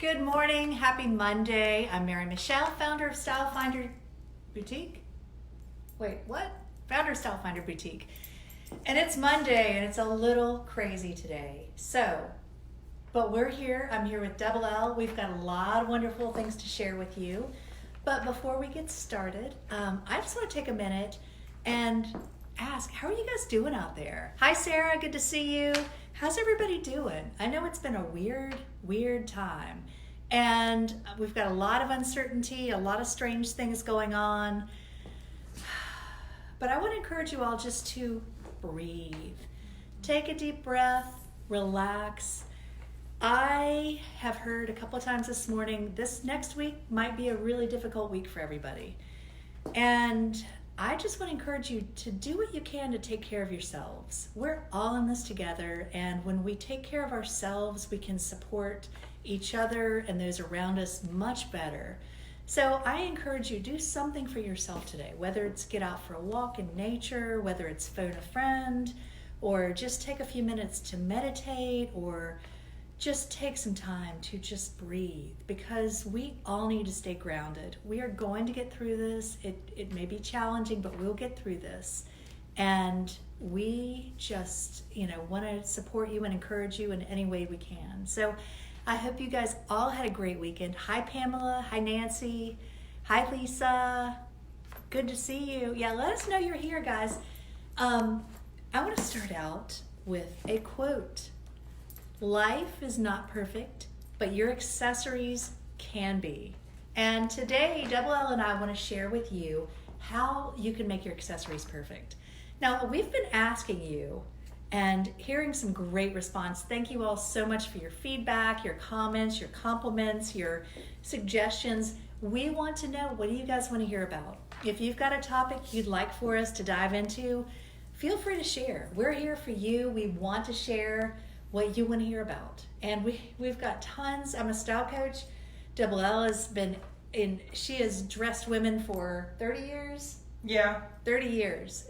Good morning, happy Monday. I'm Mary Michelle, founder of Style Finder Boutique. Wait, what? Founder of Style Finder Boutique. And it's Monday and it's a little crazy today. But we're here. I'm here with Double L. We've got a lot of wonderful things to share with you. But before we get started, I just want to take a minute and ask, how are you guys doing out there? Hi, Sarah. Good to see you. How's everybody doing? I know it's been a weird time. And we've got a lot of uncertainty, a lot of strange things going on. But I want to encourage you all just to breathe. Take a deep breath, relax. I have heard a couple of times this morning, this next week might be a really difficult week for everybody. And I just want to encourage you to do what you can to take care of yourselves. We're all in this together, and when we take care of ourselves, we can support each other and those around us much better. So I encourage you, do something for yourself today, whether it's get out for a walk in nature, whether it's phone a friend, or just take a few minutes to meditate, or just take some time to just breathe, because we all need to stay grounded. We are going to get through this. It may be challenging, but we'll get through this. And we just, want to support you and encourage you in any way we can. So I hope you guys all had a great weekend. Hi, Pamela. Hi, Nancy. Hi, Lisa. Good to see you. Yeah, let us know you're here, guys. I want to start out with a quote. Life is not perfect, but your accessories can be. And today, Double L and I want to share with you how you can make your accessories perfect. Now, we've been asking you and hearing some great response. Thank you all so much for your feedback, your comments, your compliments, your suggestions. We want to know, what do you guys want to hear about? If you've got a topic you'd like for us to dive into, feel free to share. We're here for you. We want to share what you want to hear about. And we've got tons. I'm a style coach. Double L she has dressed women for 30 years? Yeah. 30 years.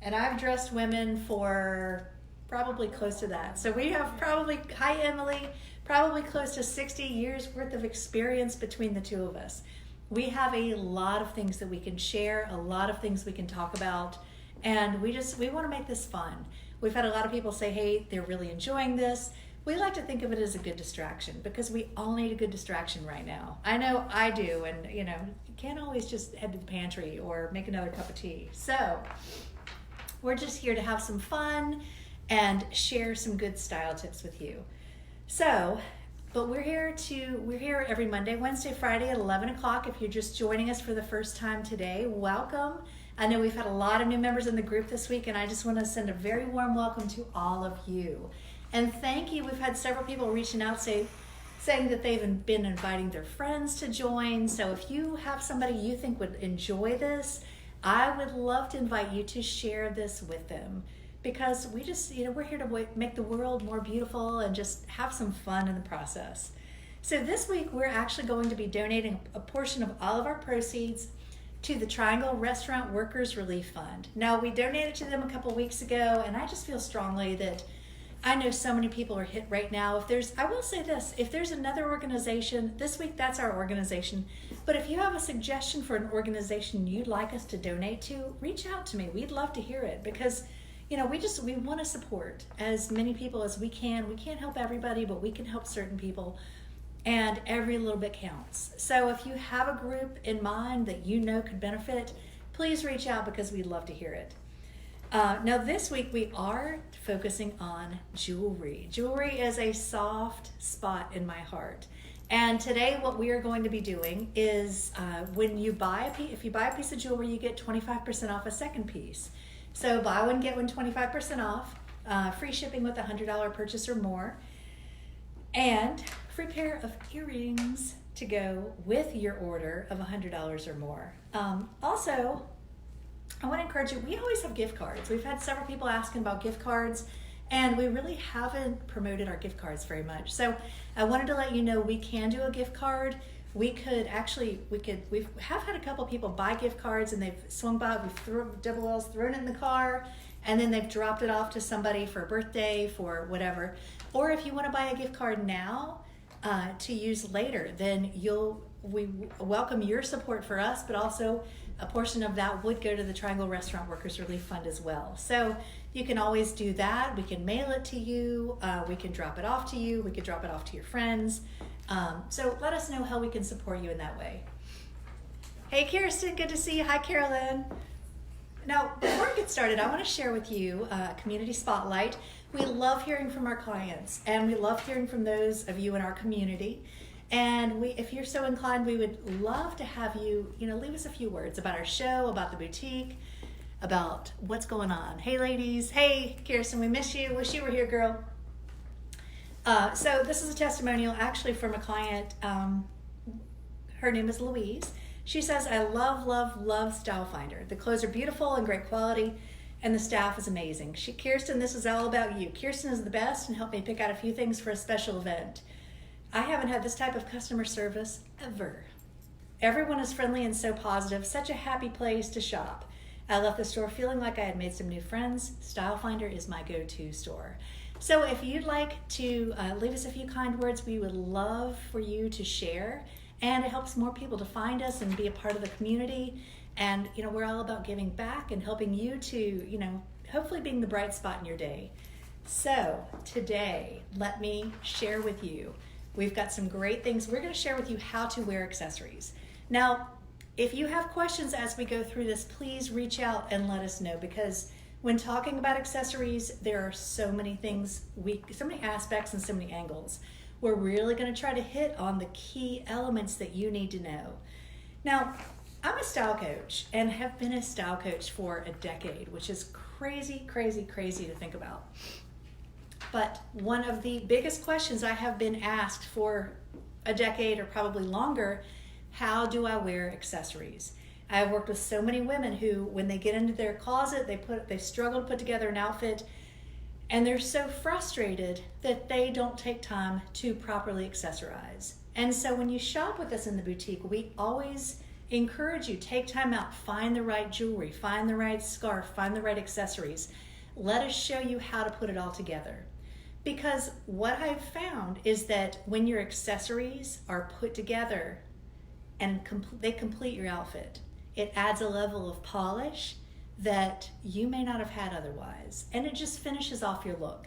And I've dressed women for probably close to that. So we have hi Emily, probably close to 60 years worth of experience between the two of us. We have a lot of things that we can share, a lot of things we can talk about, and we want to make this fun. We've had a lot of people say, hey, they're really enjoying this. We like to think of it as a good distraction, because we all need a good distraction right now. I know I do, and you can't always just head to the pantry or make another cup of tea. So we're just here to have some fun and share some good style tips with you. But we're here every Monday, Wednesday, Friday at 11 o'clock. If you're just joining us for the first time today, welcome. I know we've had a lot of new members in the group this week, and I just want to send a very warm welcome to all of you. And thank you. We've had several people reaching out saying that they've been inviting their friends to join. So if you have somebody you think would enjoy this, I would love to invite you to share this with them, because we just, we're here to make the world more beautiful and just have some fun in the process. So this week, we're actually going to be donating a portion of all of our proceeds to the Triangle Restaurant Workers Relief Fund. Now, we donated to them a couple weeks ago, and I just feel strongly that I know so many people are hit right now. I will say this, if there's another organization, this week that's our organization, but if you have a suggestion for an organization you'd like us to donate to, reach out to me. We'd love to hear it, because we want to support as many people as we can. We can't help everybody, but we can help certain people, and every little bit counts. So if you have a group in mind that could benefit, please reach out, because we'd love to hear it. Now this week we are focusing on jewelry. Jewelry is a soft spot in my heart. And today what we are going to be doing is if you buy a piece of jewelry, you get 25% off a second piece. So buy one, get one 25% off, free shipping with a $100 purchase or more, and free pair of earrings to go with your order of $100 or more. Also, I want to encourage you, we always have gift cards. We've had several people asking about gift cards, and we really haven't promoted our gift cards very much. So I wanted to let you know we can do a gift card. We have had a couple people buy gift cards, and they've swung by, Double L's thrown it in the car, and then they've dropped it off to somebody for a birthday, for whatever. Or if you want to buy a gift card now, to use later, then we welcome your support for us, but also a portion of that would go to the Triangle Restaurant Workers Relief Fund as well. So you can always do that. We can mail it to you. We can drop it off to you. We could drop it off to your friends. So let us know how we can support you in that way. Hey, Kirsten, good to see you. Hi, Carolyn. Now, before we get started, I want to share with you a community spotlight. We love hearing from our clients, and we love hearing from those of you in our community. And if you're so inclined, we would love to have you, leave us a few words about our show, about the boutique, about what's going on. Hey, ladies. Hey, Kirsten, we miss you. Wish you were here, girl. So this is a testimonial actually from a client. Her name is Louise. She says, I love, love, love Style Finder. The clothes are beautiful and great quality, and the staff is amazing. Kirsten, this is all about you. Kirsten is the best and helped me pick out a few things for a special event. I haven't had this type of customer service ever. Everyone is friendly and so positive. Such a happy place to shop. I left the store feeling like I had made some new friends. Style Finder is my go-to store. So if you'd like to leave us a few kind words, we would love for you to share. And it helps more people to find us and be a part of the community. And, we're all about giving back and helping you to, hopefully being the bright spot in your day. So today, let me share with you. We've got some great things. We're going to share with you how to wear accessories. Now, if you have questions as we go through this, please reach out and let us know, because when talking about accessories, there are so many things, so many aspects and so many angles. We're really going to try to hit on the key elements that you need to know. Now, I'm a style coach and have been a style coach for a decade, which is crazy, crazy, crazy to think about. But one of the biggest questions I have been asked for a decade or probably longer, how do I wear accessories? I've worked with so many women who, when they get into their closet, they struggle to put together an outfit, and they're so frustrated that they don't take time to properly accessorize. And so when you shop with us in the boutique, we always encourage you, take time out, find the right jewelry, find the right scarf, find the right accessories. Let us show you how to put it all together. Because what I've found is that when your accessories are put together and they complete your outfit, it adds a level of polish that you may not have had otherwise. And it just finishes off your look.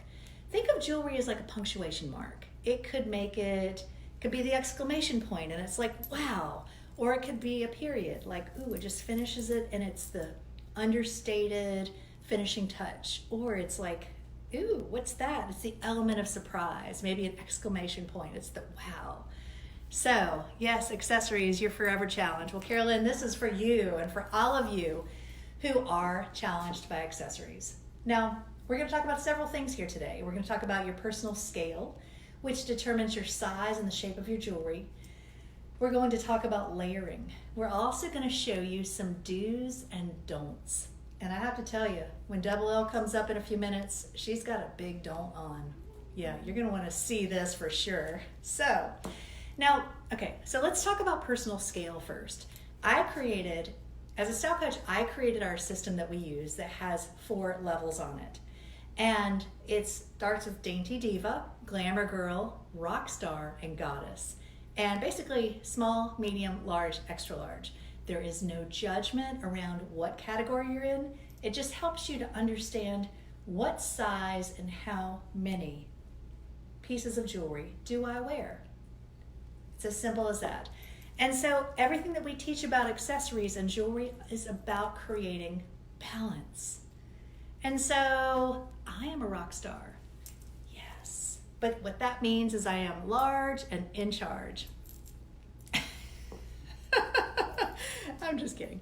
Think of jewelry as like a punctuation mark. It could be the exclamation point and it's like, wow. Or it could be a period, like, ooh, it just finishes it and it's the understated finishing touch. Or it's like, ooh, what's that? It's the element of surprise, maybe an exclamation point. It's the wow. So, yes, accessories, your forever challenge. Well, Carolyn, this is for you and for all of you who are challenged by accessories. Now, we're going to talk about several things here today. We're going to talk about your personal scale, which determines your size and the shape of your jewelry. We're going to talk about layering. We're also going to show you some do's and don'ts. And I have to tell you, when Double L comes up in a few minutes, she's got a big don't on. Yeah, you're going to want to see this for sure. So, now, okay, so let's talk about personal scale first. As a style coach, I created our system that we use that has 4 levels on it. And it starts with Dainty Diva, Glamour Girl, Rock Star, and Goddess. And basically small, medium, large, extra large. There is no judgment around what category you're in. It just helps you to understand what size and how many pieces of jewelry do I wear. It's as simple as that. And so everything that we teach about accessories and jewelry is about creating balance. And so I am a rock star, yes. But what that means is I am large and in charge. I'm just kidding.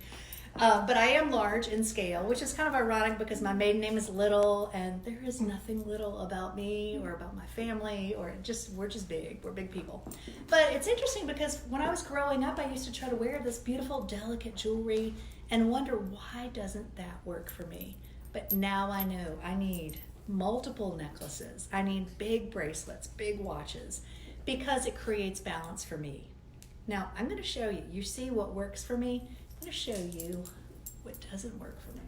But I am large in scale, which is kind of ironic because my maiden name is Little, and there is nothing little about me or about my family, or we're just big. We're big people. But it's interesting because when I was growing up, I used to try to wear this beautiful, delicate jewelry and wonder, why doesn't that work for me? But now I know I need multiple necklaces. I need big bracelets, big watches, because it creates balance for me. Now, I'm going to show you. You see what works for me? I'm going to show you what doesn't work for me.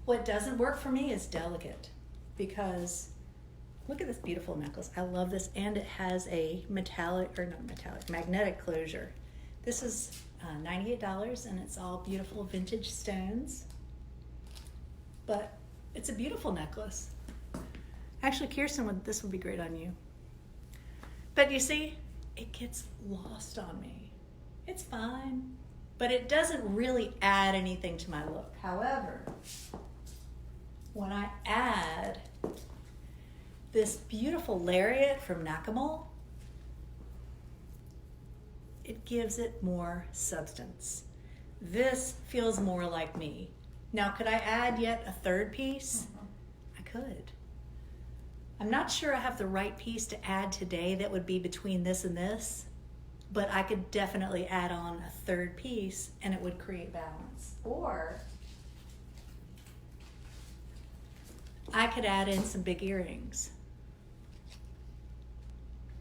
What doesn't work for me is delicate, because Look at this beautiful necklace. I love this, and it has a magnetic closure. This is $98, and it's all beautiful vintage stones. But it's a beautiful necklace. Actually, Kirsten, this would be great on you. But you see, it gets lost on me. It's fine, but it doesn't really add anything to my look. However, when I add this beautiful lariat from Nakamol, it gives it more substance. This feels more like me. Now, could I add yet a third piece? I could. I'm not sure I have the right piece to add today that would be between this and this, but I could definitely add on a third piece and it would create balance. Or I could add in some big earrings.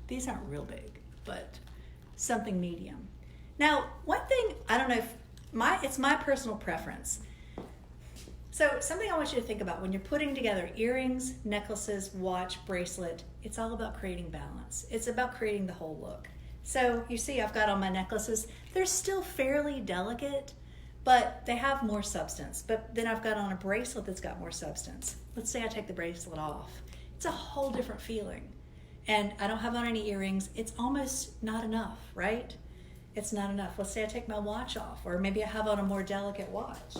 These aren't real big, but something medium. Now, one thing, I don't know if it's my personal preference. So something I want you to think about when you're putting together earrings, necklaces, watch, bracelet, it's all about creating balance. It's about creating the whole look. So you see I've got on my necklaces, they're still fairly delicate, but they have more substance. But then I've got on a bracelet that's got more substance. Let's say I take the bracelet off. It's a whole different feeling. And I don't have on any earrings. It's almost not enough, right? It's not enough. Let's say I take my watch off, or maybe I have on a more delicate watch.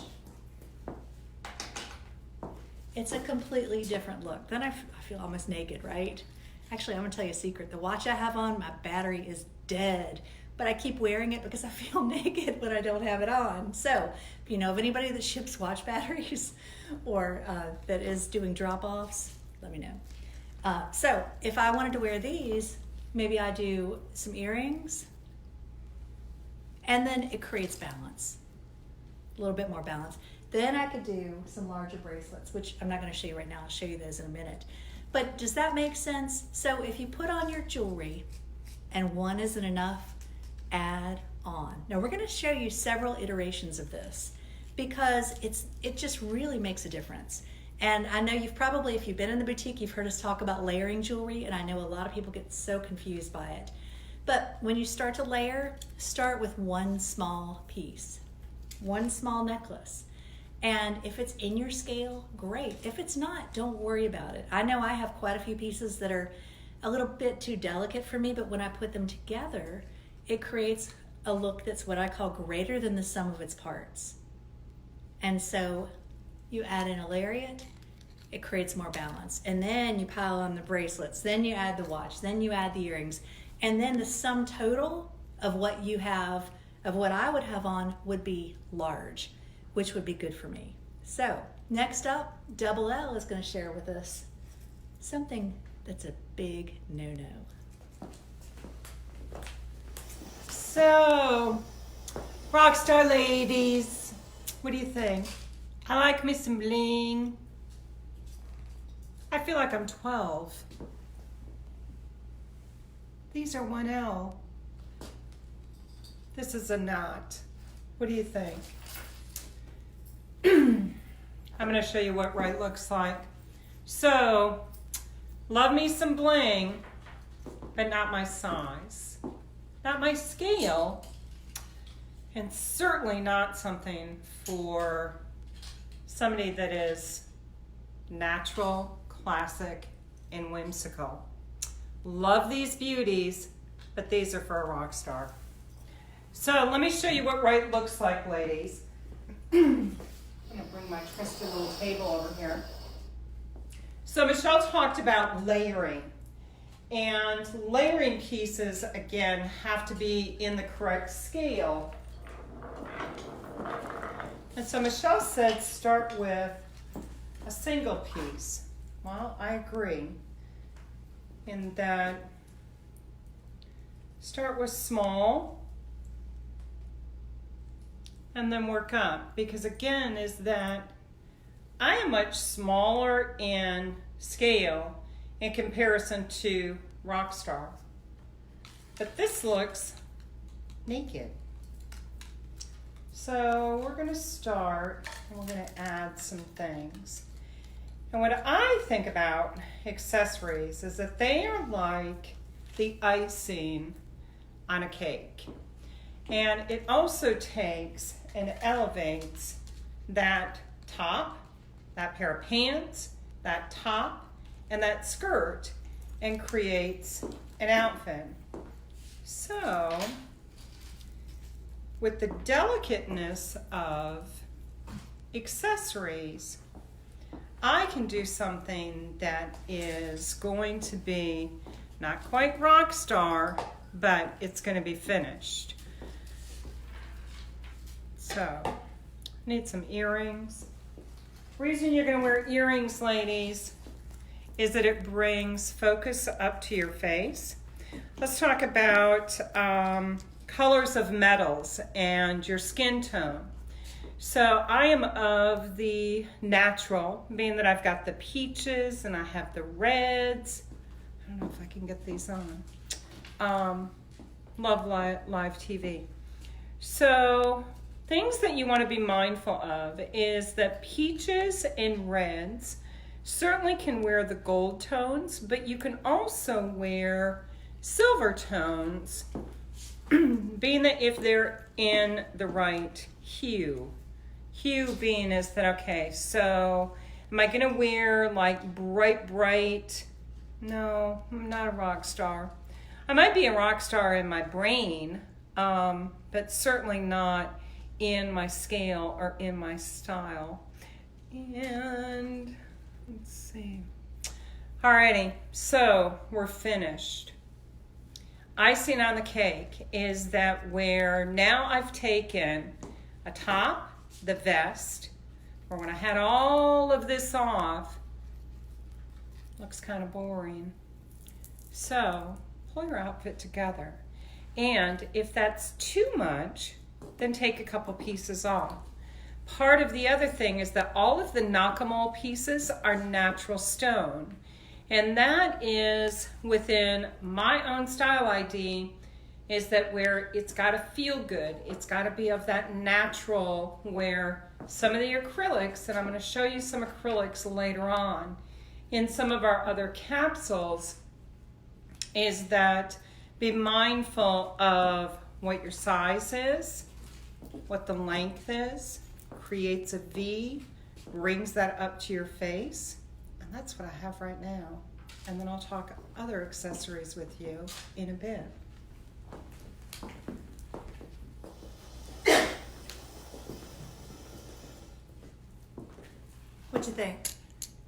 It's a completely different look. Then I feel almost naked, right? Actually, I'm gonna tell you a secret. The watch I have on, my battery is dead, but I keep wearing it because I feel naked when I don't have it on. So if you know of anybody that ships watch batteries or that is doing drop-offs, let me know. So if I wanted to wear these, maybe I do some earrings, and then it creates balance, a little bit more balance. Then I could do some larger bracelets, which I'm not going to show you right now. I'll show you those in a minute. But does that make sense? So if you put on your jewelry and one isn't enough, add on. Now we're going to show you several iterations of this because it just really makes a difference. And I know you've probably, if you've been in the boutique, you've heard us talk about layering jewelry, and I know a lot of people get so confused by it. But when you start to layer, start with one small piece, one small necklace. And if it's in your scale, great. If it's not, don't worry about it. I know I have quite a few pieces that are a little bit too delicate for me, but when I put them together, it creates a look that's what I call greater than the sum of its parts. And so you add in a lariat, it creates more balance. And then you pile on the bracelets, then you add the watch, then you add the earrings. And then the sum total of what you have, of what I would have on, would be large, which would be good for me. So next up, Double L is going to share with us something that's a big no-no. So, Rockstar ladies, what do you think? I like me some bling. I feel like I'm 12. These are 1L. This is a knot. What do you think? I'm going to show you what right looks like. So, love me some bling, but not my size, not my scale, and certainly not something for somebody that is natural, classic, and whimsical. Love these beauties, but these are for a rock star. So let me show you what right looks like, ladies. I'm gonna bring my trusty little table over here. So Michelle talked about layering, and layering pieces, again, have to be in the correct scale. And so Michelle said start with a single piece. Well, I agree in that start with small and then work up, because again is that I am much smaller in scale in comparison to Rockstar, but this looks naked. So we're going to start and we're going to add some things. And what I think about accessories is that they are like the icing on a cake. And it also takes and elevates that top, that pair of pants, that top, and that skirt, and creates an outfit. So, with the delicateness of accessories, I can do something that is going to be not quite rock star, but it's going to be finished. So, need some earrings. Reason you're going to wear earrings, ladies, is that it brings focus up to your face. Let's talk about colors of metals and your skin tone. So I am of the natural, being that I've got the peaches and I have the reds. I don't know if I can get these on. Love live TV. So things that you want to be mindful of is that peaches and reds certainly can wear the gold tones, but you can also wear silver tones, being that if they're in the right hue. Hue being is that, okay, so am I going to wear like bright? No, I'm not a rock star. I might be a rock star in my brain, but certainly not in my scale or in my style. And let's see. Alrighty, so we're finished. Icing on the cake is that where now I've taken a top, the vest, or when I had all of this off, looks kind of boring. So pull your outfit together. And if that's too much, then take a couple pieces off. Part of the other thing is that all of the Nakamol pieces are natural stone. And that is within my own style ID, is that where it's got to feel good. It's got to be of that natural, where some of the acrylics, and I'm going to show you some acrylics later on in some of our other capsules, is that be mindful of what your size is, what the length is, creates a V, brings that up to your face, and that's what I have right now. And then I'll talk other accessories with you in a bit. What'd you think?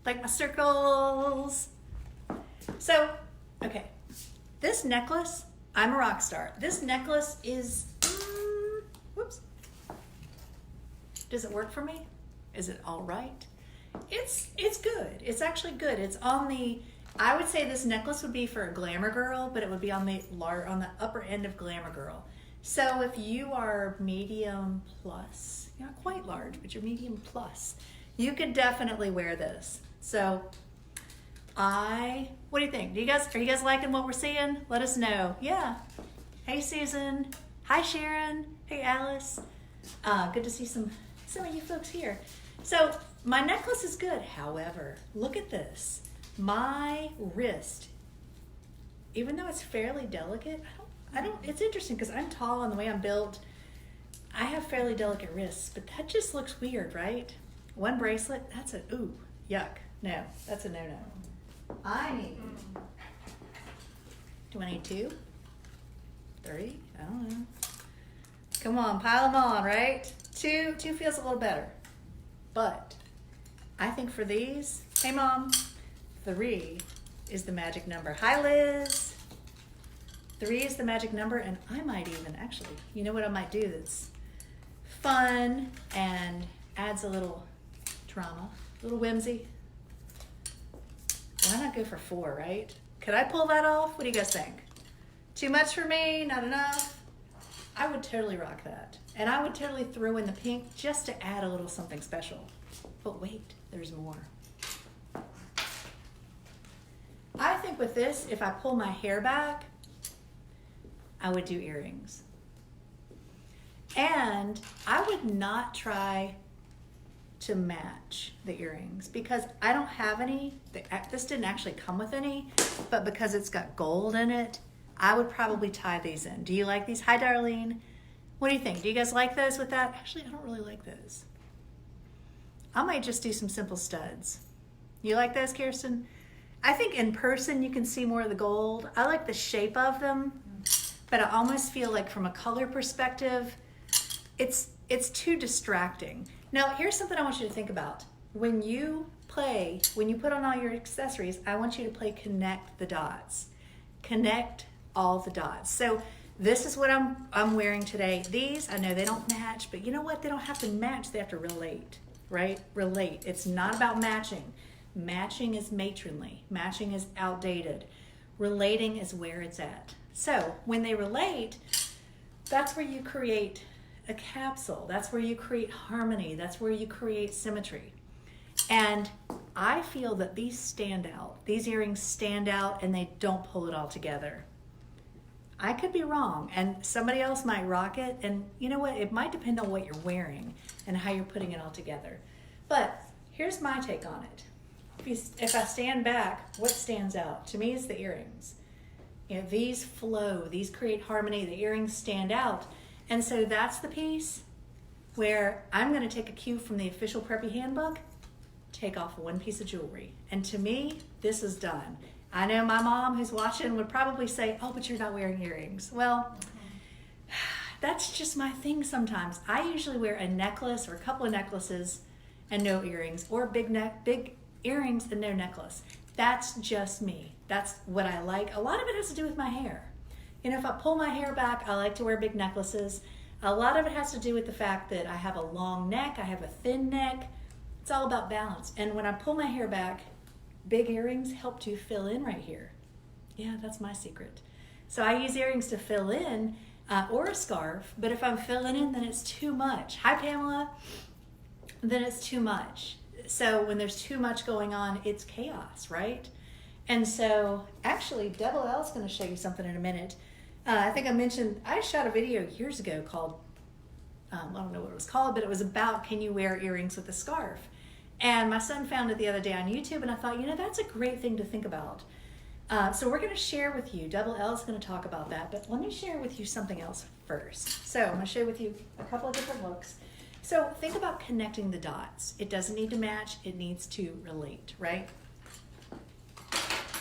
Like my circles? So, okay. This necklace, I'm a rock star. This necklace is, whoops. Does it work for me? Is it all right? It's good. It's actually good. It's on the, I would say this necklace would be for a glamour girl, but it would be on the upper end of glamour girl. So if you are medium plus, you're not quite large, but you're medium plus, you could definitely wear this. So what do you think? Are you guys liking what we're seeing? Let us know. Yeah. Hey, Susan. Hi, Sharon. Hey, Alice. Good to see some of you folks here. So my necklace is good. However, look at this. My wrist, even though it's fairly delicate, it's interesting because I'm tall and the way I'm built, I have fairly delicate wrists, but that just looks weird, right? One bracelet, ooh, yuck. No, that's a no-no. Do I need 2? 3? I don't know. Come on, pile them on, right? 2 feels a little better. But I think for these, hey Mom, 3 is the magic number. Hi Liz. 3 is the magic number, and I might even actually, you know what I might do that's fun and adds a little drama, a little whimsy? Why not go for 4, right? Could I pull that off? What do you guys think? Too much for me? Not enough? I would totally rock that. And I would totally throw in the pink just to add a little something special. But wait, there's more. I think with this, if I pull my hair back, I would do earrings. And I would not try to match the earrings because I don't have any. This didn't actually come with any, but because it's got gold in it, I would probably tie these in. Do you like these? Hi, Darlene. What do you think? Do you guys like those with that? Actually, I don't really like those. I might just do some simple studs. You like those, Kirsten? I think in person you can see more of the gold. I like the shape of them, but I almost feel like from a color perspective, it's too distracting. Now, here's something I want you to think about. When you put on all your accessories, I want you to play connect the dots. Connect all the dots. So this is what I'm wearing today. These, I know they don't match, but you know what? They don't have to match. They have to relate, right? Relate. It's not about matching. Matching is matronly. Matching is outdated. Relating is where it's at. So when they relate, that's where you create a capsule. That's where you create harmony. That's where you create symmetry. And I feel that these stand out. These earrings stand out and they don't pull it all together. I could be wrong, and somebody else might rock it, and you know what? It might depend on what you're wearing and how you're putting it all together. But here's my take on it. If I stand back, what stands out? To me, it's the earrings. You know, these flow, these create harmony, the earrings stand out. And so that's the piece where I'm going to take a cue from the official Preppy Handbook, take off one piece of jewelry. And to me, this is done. I know my mom who's watching would probably say, oh, but you're not wearing earrings. Well, that's just my thing sometimes. I usually wear a necklace or a couple of necklaces and no earrings, or big earrings and no necklace. That's just me. That's what I like. A lot of it has to do with my hair. You know, if I pull my hair back, I like to wear big necklaces. A lot of it has to do with the fact that I have a long neck, I have a thin neck. It's all about balance. And when I pull my hair back, big earrings help to fill in right here. Yeah, that's my secret. So I use earrings to fill in, or a scarf, but if I'm filling in, then it's too much. Hi, Pamela. Then it's too much. So when there's too much going on, it's chaos, right? And so actually, Double L is going to show you something in a minute. I think I mentioned, I shot a video years ago called, I don't know what it was called, but it was about can you wear earrings with a scarf? And my son found it the other day on YouTube, and I thought, you know, that's a great thing to think about. So we're going to share with you, Double L is going to talk about that, but let me share with you something else first. So I'm going to share with you a couple of different looks. So think about connecting the dots. It doesn't need to match, it needs to relate, right?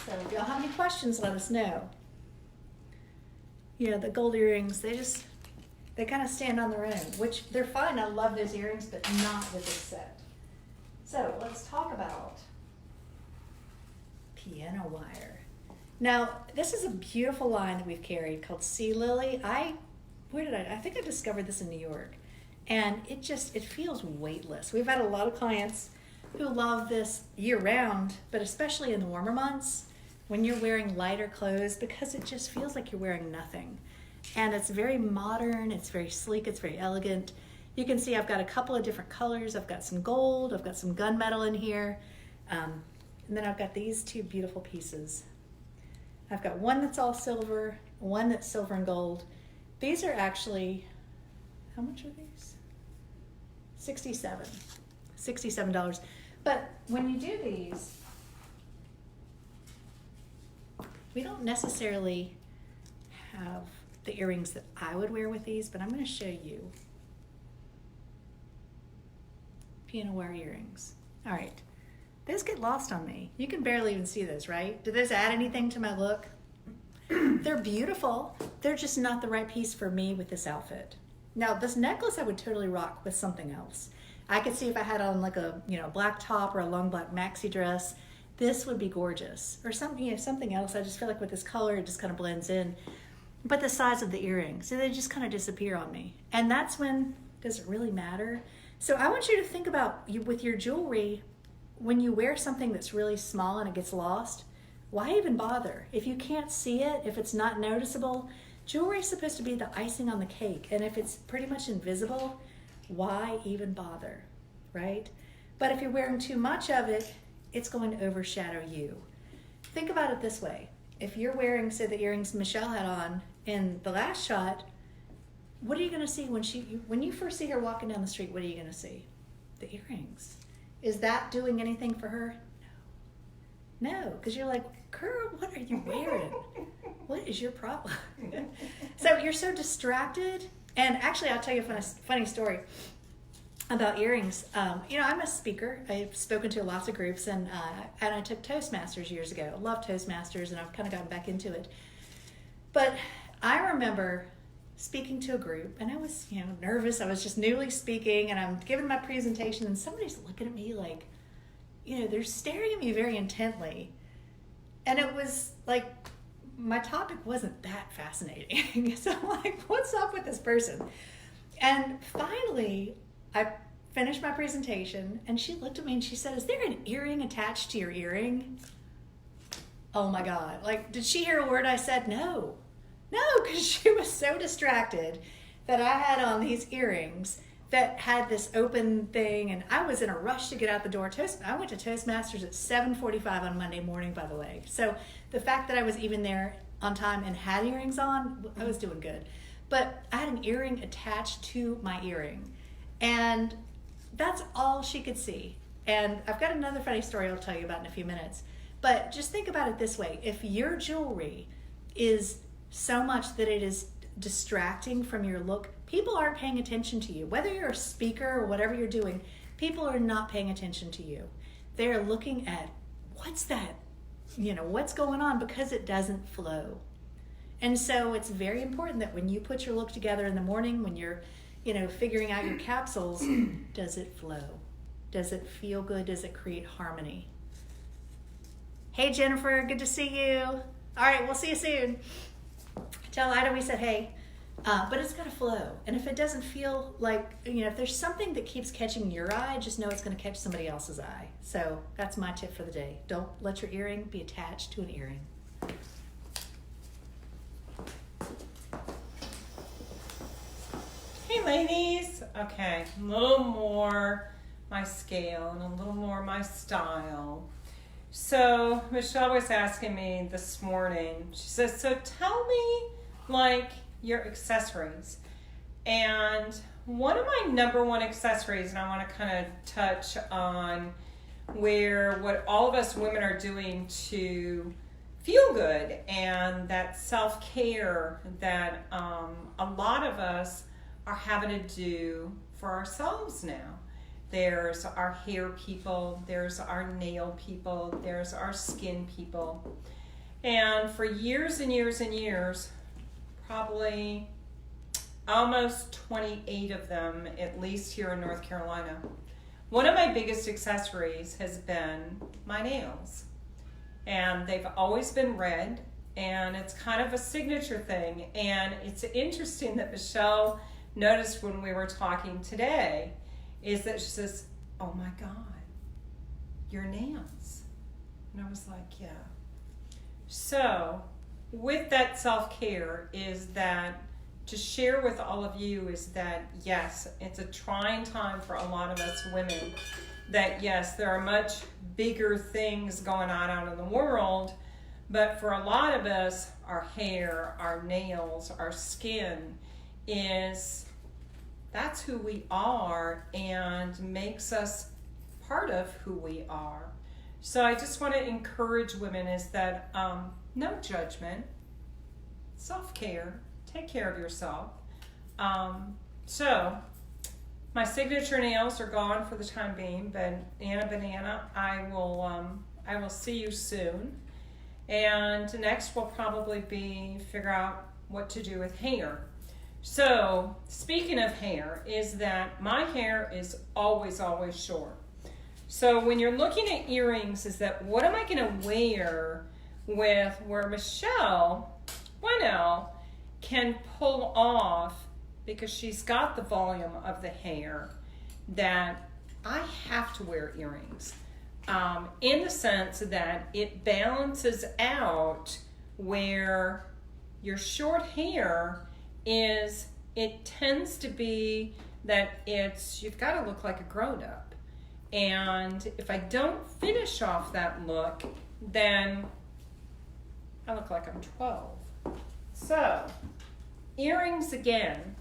So if y'all have any questions, let us know. You know, the gold earrings, they kind of stand on their own, which they're fine. I love those earrings, but not with this set. So let's talk about piano wire. Now, this is a beautiful line that we've carried called Sea Lily. I think I discovered this in New York, and it feels weightless. We've had a lot of clients who love this year round, but especially in the warmer months when you're wearing lighter clothes, because it just feels like you're wearing nothing. And it's very modern, it's very sleek, it's very elegant. You can see I've got a couple of different colors. I've got some gold, I've got some gunmetal in here. And then I've got these two beautiful pieces. I've got one that's all silver, one that's silver and gold. These are actually, how much are these? $67. But when you do these, we don't necessarily have the earrings that I would wear with these, but I'm going to show you. Piano wire earrings. All right, those get lost on me. You can barely even see those, right? Do those add anything to my look? They're beautiful. They're just not the right piece for me with this outfit. Now, this necklace I would totally rock with something else. I could see if I had on like a black top or a long black maxi dress, this would be gorgeous. Or something else. I just feel like with this color, it just kind of blends in. But the size of the earrings, so they just kind of disappear on me. And that's when, does it really matter? So I want you to think about, with your jewelry, when you wear something that's really small and it gets lost, why even bother? If you can't see it, if it's not noticeable, jewelry is supposed to be the icing on the cake. And if it's pretty much invisible, why even bother, right? But if you're wearing too much of it, it's going to overshadow you. Think about it this way. If you're wearing, say, the earrings Michelle had on in the last shot, what are you going to see when you first see her walking down the street? What are you going to see? the earrings. Is that doing anything for her? No, because you're like, girl, what are you wearing? What is your problem? So you're so distracted. And actually, I'll tell you a funny story about earrings. I'm a speaker. I've spoken to lots of groups, and I took Toastmasters years ago. I love Toastmasters, and I've kind of gotten back into it. But I remember speaking to a group, and I was, nervous. I was just newly speaking, and I'm giving my presentation, and somebody's looking at me like, they're staring at me very intently. And it was like, my topic wasn't that fascinating. So I'm like, what's up with this person? And finally, I finished my presentation, and she looked at me and she said, is there an earring attached to your earring? Oh my God. Like, did she hear a word I said? No, because she was so distracted that I had on these earrings that had this open thing, and I was in a rush to get out the door. I went to Toastmasters at 7:45 on Monday morning, by the way. So the fact that I was even there on time and had earrings on, I was doing good. But I had an earring attached to my earring, and that's all she could see. And I've got another funny story I'll tell you about in a few minutes. But just think about it this way. If your jewelry is so much that it is distracting from your look, people aren't paying attention to you. Whether you're a speaker or whatever you're doing, people are not paying attention to you. They're looking at, what's that? What's going on, because it doesn't flow. And so it's very important that when you put your look together in the morning, when you're, figuring out your capsules, does it flow? Does it feel good? Does it create harmony? Hey, Jennifer, good to see you. All right, we'll see you soon. Tell Ida we said hey. But it's got to flow. And if it doesn't feel like, if there's something that keeps catching your eye, just know it's going to catch somebody else's eye. So that's my tip for the day. Don't let your earring be attached to an earring. Hey, ladies. Okay, a little more my scale and a little more my style. So Michelle was asking me this morning, she says, so tell me, your accessories. And one of my number one accessories, and I want to kind of touch on what all of us women are doing to feel good, and that self-care that a lot of us are having to do for ourselves now. There's our hair people, there's our nail people, there's our skin people. And for years and years and years, probably almost 28 of them, at least here in North Carolina, one of my biggest accessories has been my nails. And they've always been red, and it's kind of a signature thing. And it's interesting that Michelle noticed when we were talking today is that she says, oh my God, your nails. And I was like, yeah. So with that self-care is that to share with all of you is that, yes, it's a trying time for a lot of us women, that yes, there are much bigger things going on out in the world, but for a lot of us, our hair, our nails, our skin that's who we are and makes us part of who we are. So I just want to encourage women is that no judgment, self-care, take care of yourself. So my signature nails are gone for the time being, but Anna Banana, I will see you soon. And next will probably be figure out what to do with hair. So speaking of hair, is that my hair is always, always short. So when you're looking at earrings, is that what am I going to wear with where Michelle Winnell can pull off, because she's got the volume of the hair, that I have to wear earrings in the sense that it balances out where your short hair is, it tends to be that you've got to look like a grown-up. And if I don't finish off that look, then I look like I'm 12. So, earrings again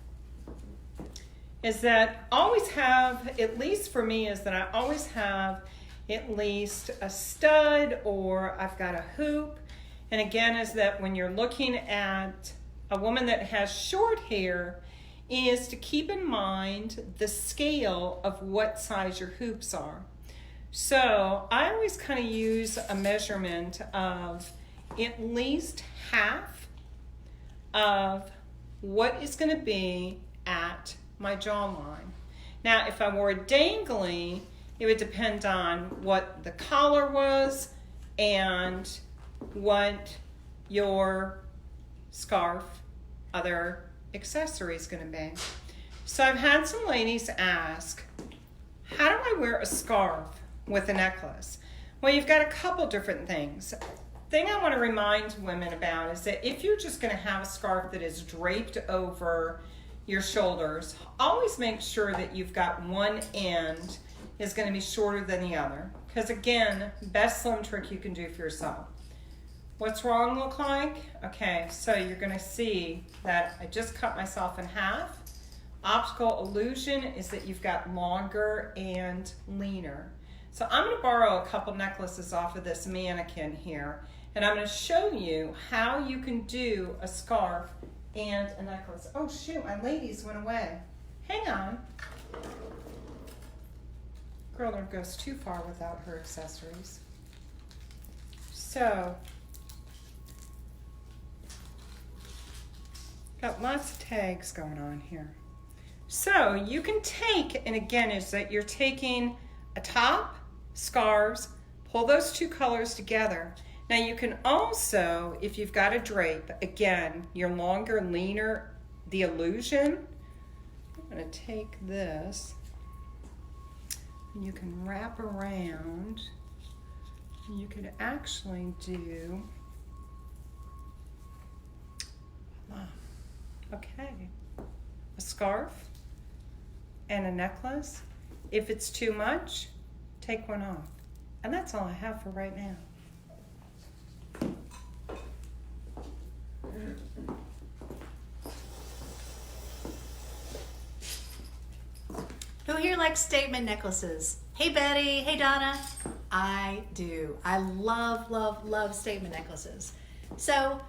is that always have, at least for me, is that I always have at least a stud or I've got a hoop. And again, is that when you're looking at a woman that has short hair, is to keep in mind the scale of what size your hoops are. So I always kind of use a measurement of at least half of what is going to be at my jawline. Now, if I wore a dangly, it would depend on what the collar was and what your scarf, other accessory is going to be. So I've had some ladies ask, how do I wear a scarf with a necklace? Well, you've got a couple different things. Thing I want to remind women about is that if you're just going to have a scarf that is draped over your shoulders, always make sure that you've got one end is going to be shorter than the other. Because again, best slim trick you can do for yourself. What's wrong look like? Okay, so you're going to see that I just cut myself in half. Optical illusion is that you've got longer and leaner. So I'm going to borrow a couple necklaces off of this mannequin here, and I'm going to show you how you can do a scarf and a necklace. Oh shoot, my ladies went away. Hang on. Girl never goes too far without her accessories. So, got lots of tags going on here. So you can take, and again, is that you're taking a top, scarves, pull those two colors together. Now you can also, if you've got a drape, again, your longer, leaner, the illusion. I'm going to take this, and you can wrap around. You could actually do, okay, a scarf and a necklace. If it's too much, take one off. And that's all I have for right now. Who here likes statement necklaces? Hey Betty, hey Donna. I do. I love, love, love statement necklaces. So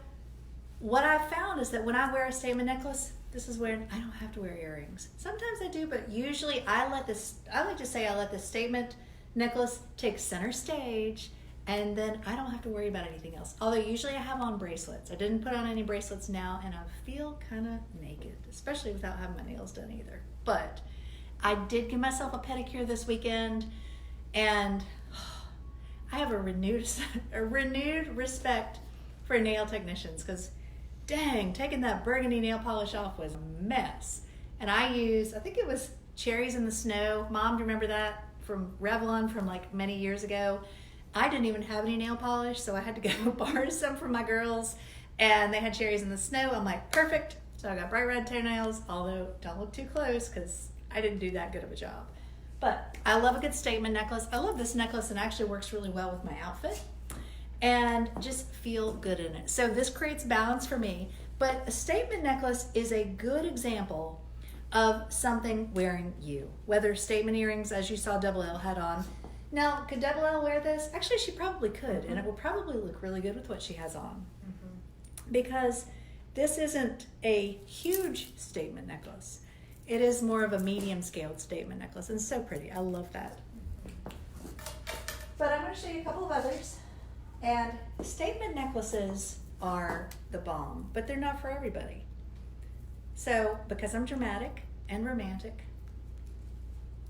what I've found is that when I wear a statement necklace, this is when I don't have to wear earrings. Sometimes I do, but usually I like to say I let the statement necklace take center stage, and then I don't have to worry about anything else. Although usually I have on bracelets. I didn't put on any bracelets now, and I feel kind of naked, especially without having my nails done either. But I did give myself a pedicure this weekend, and I have a renewed respect for nail technicians, because dang, taking that burgundy nail polish off was a mess. And I think it was Cherries in the Snow. Mom, do you remember that from Revlon from like many years ago? I didn't even have any nail polish, so I had to go borrow some from my girls, and they had Cherries in the Snow. I'm like, perfect. So I got bright red toenails, although don't look too close because I didn't do that good of a job. But I love a good statement necklace. I love this necklace, and actually works really well with my outfit, and just feel good in it. So this creates balance for me. But a statement necklace is a good example of something wearing you. Whether statement earrings, as you saw Double L had on. Now, could Double L wear this? Actually, she probably could, and it will probably look really good with what she has on. Because this isn't a huge statement necklace. It is more of a medium-scaled statement necklace, and so pretty. I love that. But I'm going to show you a couple of others. And statement necklaces are the bomb, but they're not for everybody. So, because I'm dramatic and romantic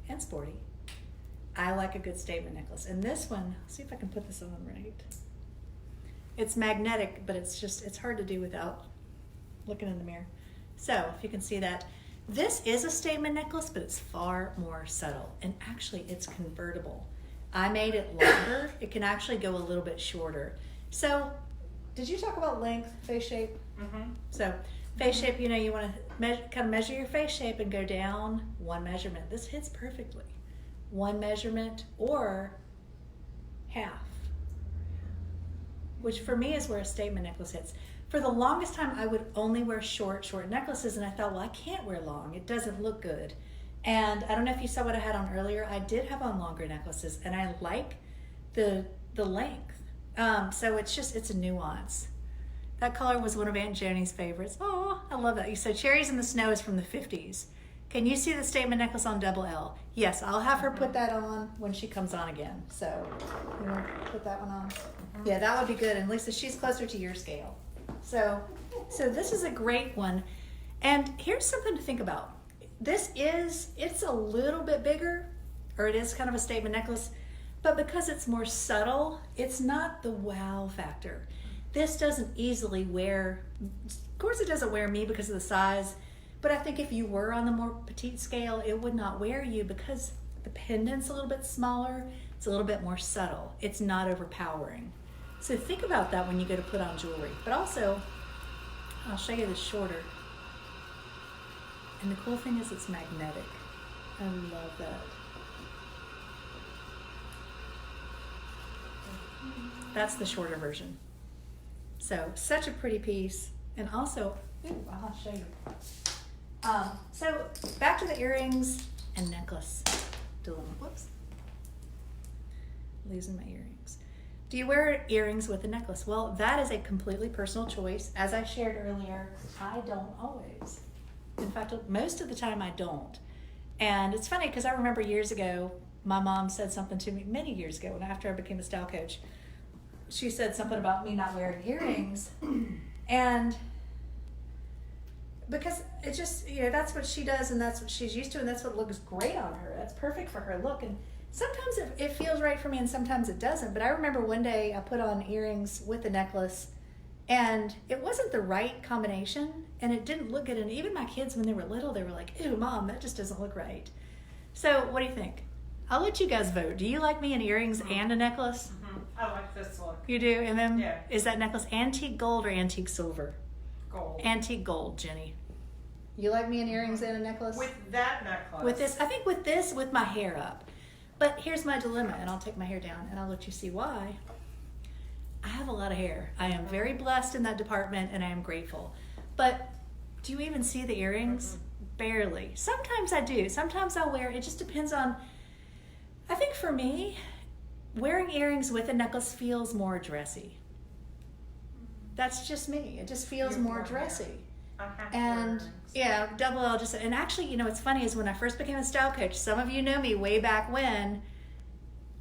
and sporty, I like a good statement necklace. And this one, see if I can put this on right. It's magnetic, but it's hard to do without looking in the mirror. So, if you can see that, this is a statement necklace, but it's far more subtle. And actually, it's convertible. I made it longer. It can actually go a little bit shorter. So, did you talk about length, face shape? Mm-hmm. So, face shape, you want to kind of measure your face shape and go down one measurement. This hits perfectly. One measurement or half, which for me is where a statement necklace hits. For the longest time, I would only wear short necklaces, and I thought, well, I can't wear long. It doesn't look good. And I don't know if you saw what I had on earlier. I did have on longer necklaces, and I like the length. So it's a nuance. That color was one of Aunt Joni's favorites. Oh, I love that. So Cherries in the Snow is from the 50s. Can you see the statement necklace on double L? Yes, I'll have her put that on when she comes on again. So you want to put that one on? Yeah, that would be good. And Lisa, she's closer to your scale. So this is a great one. And here's something to think about. It's a little bit bigger, or it is kind of a statement necklace, but because it's more subtle, it's not the wow factor. This doesn't easily wear, of course it doesn't wear me because of the size, but I think if you were on the more petite scale, it would not wear you because the pendant's a little bit smaller, it's a little bit more subtle. It's not overpowering. So think about that when you go to put on jewelry. But also, I'll show you this shorter. And the cool thing is it's magnetic. I love that. That's the shorter version. So such a pretty piece. And also, I'll show you. So back to the earrings and necklace dilemma. Whoops. Losing my earrings. Do you wear earrings with a necklace? Well, that is a completely personal choice. As I shared earlier, I don't always. In fact, most of the time I don't. And it's funny because I remember years ago, my mom said something to me many years ago, and after I became a style coach, she said something about me not wearing earrings. And because it just, that's what she does and that's what she's used to and that's what looks great on her. That's perfect for her look. And sometimes it feels right for me and sometimes it doesn't. But I remember one day I put on earrings with a necklace and it wasn't the right combination and it didn't look good. And even my kids, when they were little, they were like, ew, Mom, that just doesn't look right. So what do you think? I'll let you guys vote. Do you like me in earrings and a necklace? Mm-hmm. I like this look. You do? And then Yeah. Is that necklace antique gold or antique silver? Gold. Antique gold, Jenny. You like me in earrings and a necklace? With that necklace. With this, I think with my hair up. But here's my dilemma, and I'll take my hair down and I'll let you see why. I have a lot of hair. I am very blessed in that department and I am grateful. But do you even see the earrings? Mm-hmm. Barely. Sometimes I do. Sometimes I'll wear, it just depends on, I think for me, wearing earrings with a necklace feels more dressy. That's just me. It just feels more dressy. And yeah, double L just, and actually, it's funny is when I first became a style coach, some of you know me way back when,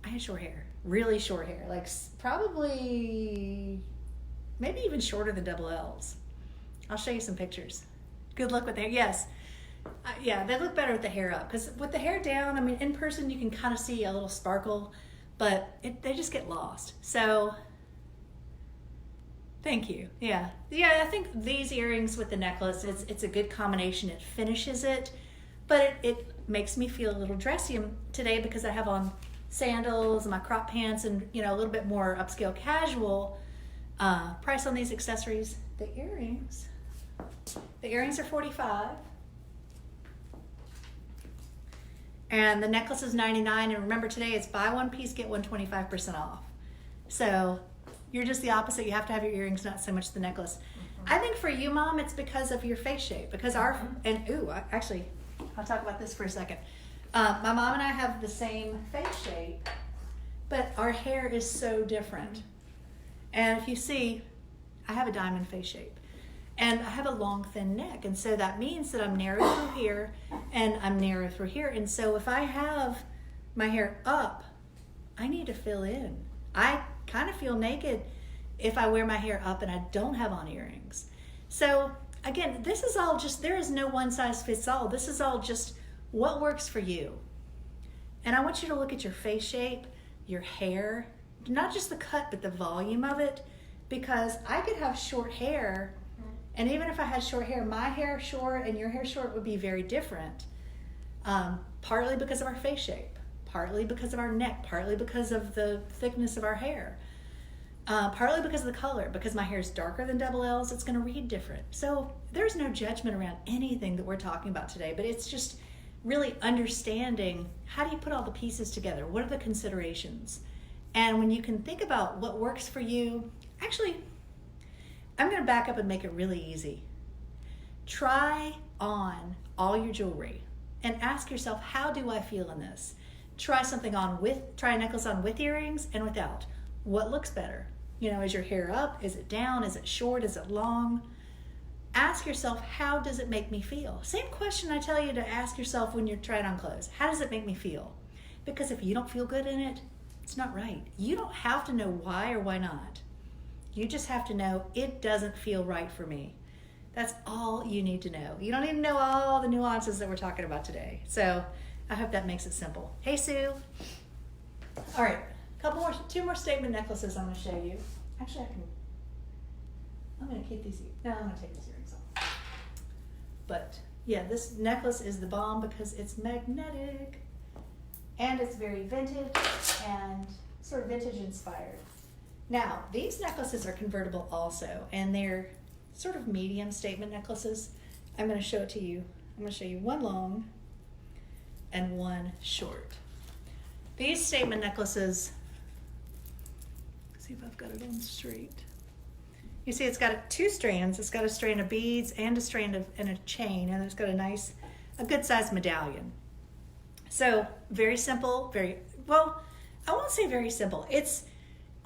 I had short hair, really short hair, like probably, maybe even shorter than double L's. I'll show you some pictures. Good luck with the hair. Yes. Yeah, they look better with the hair up because with the hair down, in person you can kind of see a little sparkle, but they just get lost. So thank you. Yeah, I think these earrings with the necklace, it's a good combination. It finishes it, but it makes me feel a little dressy today because I have on sandals and my crop pants and, a little bit more upscale casual. Price on these accessories, the earrings are $45. And the necklace is $99. And remember today it's buy one piece, get one 25% off. So you're just the opposite. You have to have your earrings, not so much the necklace. Mm-hmm. I think for you, Mom, it's because of your face shape. Because actually, I'll talk about this for a second. My mom and I have the same face shape, but our hair is so different. And if you see, I have a diamond face shape. And I have a long, thin neck. And so that means that I'm narrow through here and I'm narrow through here. And so if I have my hair up, I need to fill in. I kind of feel naked if I wear my hair up and I don't have on earrings. So again, this is all just, there is no one size fits all. This is all just what works for you. And I want you to look at your face shape, your hair, not just the cut, but the volume of it, because I could have short hair. And even if I had short hair, my hair short and your hair short would be very different. Partly because of our face shape, partly because of our neck, partly because of the thickness of our hair, partly because of the color. Because my hair is darker than double L's, it's going to read different. So there's no judgment around anything that we're talking about today, but it's just really understanding how do you put all the pieces together? What are the considerations? And when you can think about what works for you, actually, I'm going to back up and make it really easy. Try on all your jewelry and ask yourself, how do I feel in this? Try a necklace on with earrings and without. What looks better? You know, is your hair up? Is it down? Is it short? Is it long? Ask yourself, how does it make me feel? Same question I tell you to ask yourself when you're trying on clothes. How does it make me feel? Because if you don't feel good in it, it's not right. You don't have to know why or why not. You just have to know it doesn't feel right for me. That's all you need to know. You don't need to know all the nuances that we're talking about today. So I hope that makes it simple. Hey, Sue. All right, two more statement necklaces I'm going to show you. Actually, I'm going to keep these. No, I'm going to take these earrings off. But yeah, this necklace is the bomb because it's magnetic and it's very vintage and sort of vintage inspired. Now, these necklaces are convertible also, and they're sort of medium statement necklaces. I'm going to show it to you. I'm going to show you one long and one short. These statement necklaces, see if I've got it on straight. You see it's got two strands. It's got a strand of beads and a strand of and a chain, and it's got a good sized medallion. So very simple, I won't say very simple. It's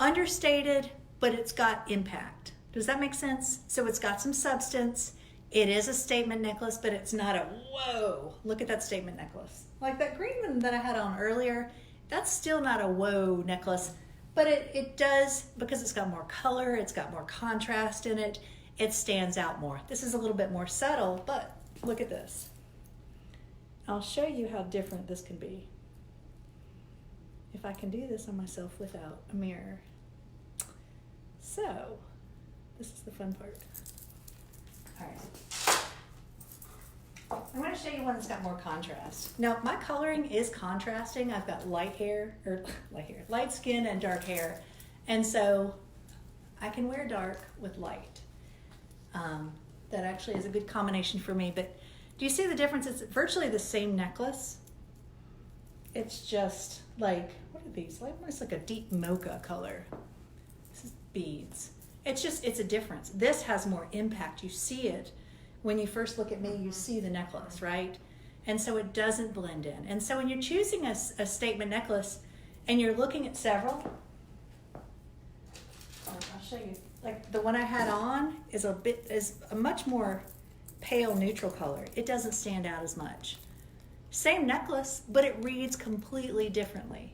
understated, but it's got impact. Does that make sense? So it's got some substance. It is a statement necklace, but it's not a whoa. Look at that statement necklace. Like that green one that I had on earlier, that's still not a whoa necklace, but it does, because it's got more color, it's got more contrast in it, it stands out more. This is a little bit more subtle, but look at this. I'll show you how different this can be. If I can do this on myself without a mirror. So, this is the fun part. All right. I'm going to show you one that's got more contrast. Now, my coloring is contrasting. I've got light skin and dark hair. And so I can wear dark with light. That actually is a good combination for me. But do you see the difference? It's virtually the same necklace. It's just like, what are these? Almost like a deep mocha color. This is beads. It's a difference. This has more impact. You see it. When you first look at me, you see the necklace, right? And so it doesn't blend in. And so when you're choosing a statement necklace and you're looking at several, I'll show you. Like the one I had on is a much more pale neutral color. It doesn't stand out as much. Same necklace, but it reads completely differently.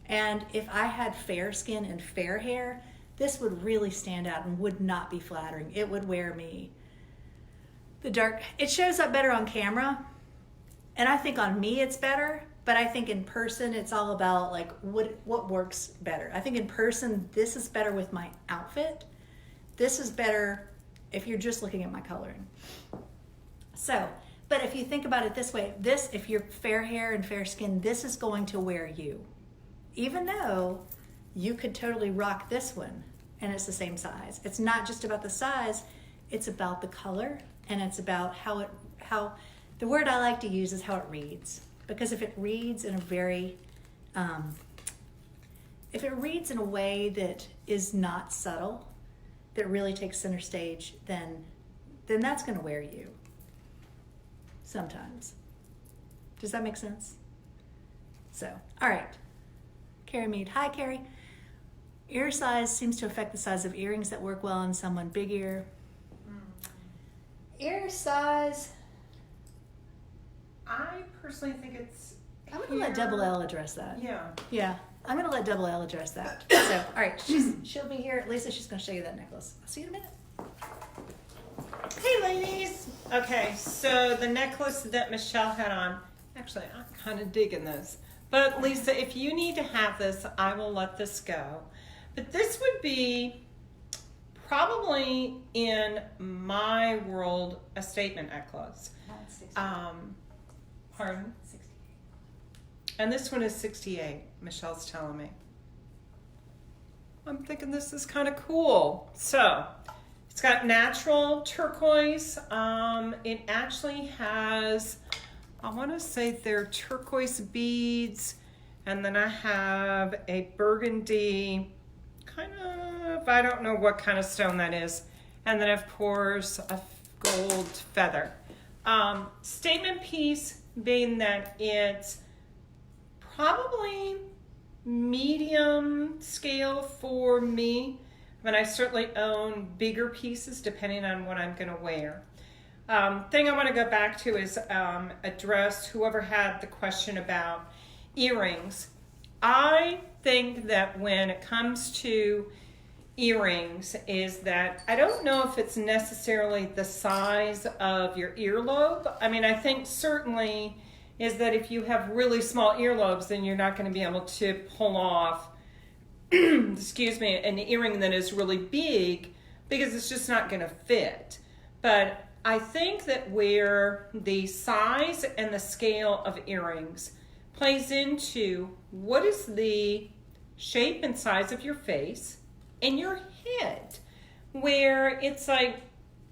And if I had fair skin and fair hair, this would really stand out and would not be flattering. It would wear me. The dark, it shows up better on camera, and I think on me it's better, but I think in person it's all about like what works better. I think in person this is better with my outfit. This is better if you're just looking at my coloring. So, but if you think about it this way, if you're fair hair and fair skin, this is going to wear you. Even though you could totally rock this one and it's the same size. It's not just about the size, it's about the color, and it's about how the word I like to use is how it reads. Because if it reads in a very, if it reads in a way that is not subtle, that really takes center stage, then that's going to wear you. Sometimes. Does that make sense? So, all right. Carrie Mead. Hi, Carrie. Ear size seems to affect the size of earrings that work well on someone. Big ear. Ear size. I personally think it's. I'm going to let Double L address that. Yeah. Yeah. I'm going to let Double L address that. So, all right. She'll be here. Lisa, she's going to show you that necklace. I'll see you in a minute. Hey, ladies. Okay, so the necklace that Michelle had on, actually, I'm kind of digging this. But Lisa, if you need to have this, I will let this go. But this would be probably in my world a statement necklace. Pardon? 68. And this one is 68, Michelle's telling me. I'm thinking this is kind of cool. So, it's got natural turquoise. It actually has, I want to say they're turquoise beads. And then I have a burgundy, kind of, I don't know what kind of stone that is. And then of course a gold feather. Statement piece, being that it's probably medium scale for me. I mean, I certainly own bigger pieces depending on what I'm going to wear. Thing I want to go back to is address whoever had the question about earrings. I think that when it comes to earrings is that I don't know if it's necessarily the size of your earlobe. I mean, I think certainly is that if you have really small earlobes, then you're not going to be able to pull off excuse me, an earring that is really big because it's just not going to fit. But I think that where the size and the scale of earrings plays into what is the shape and size of your face and your head, where it's like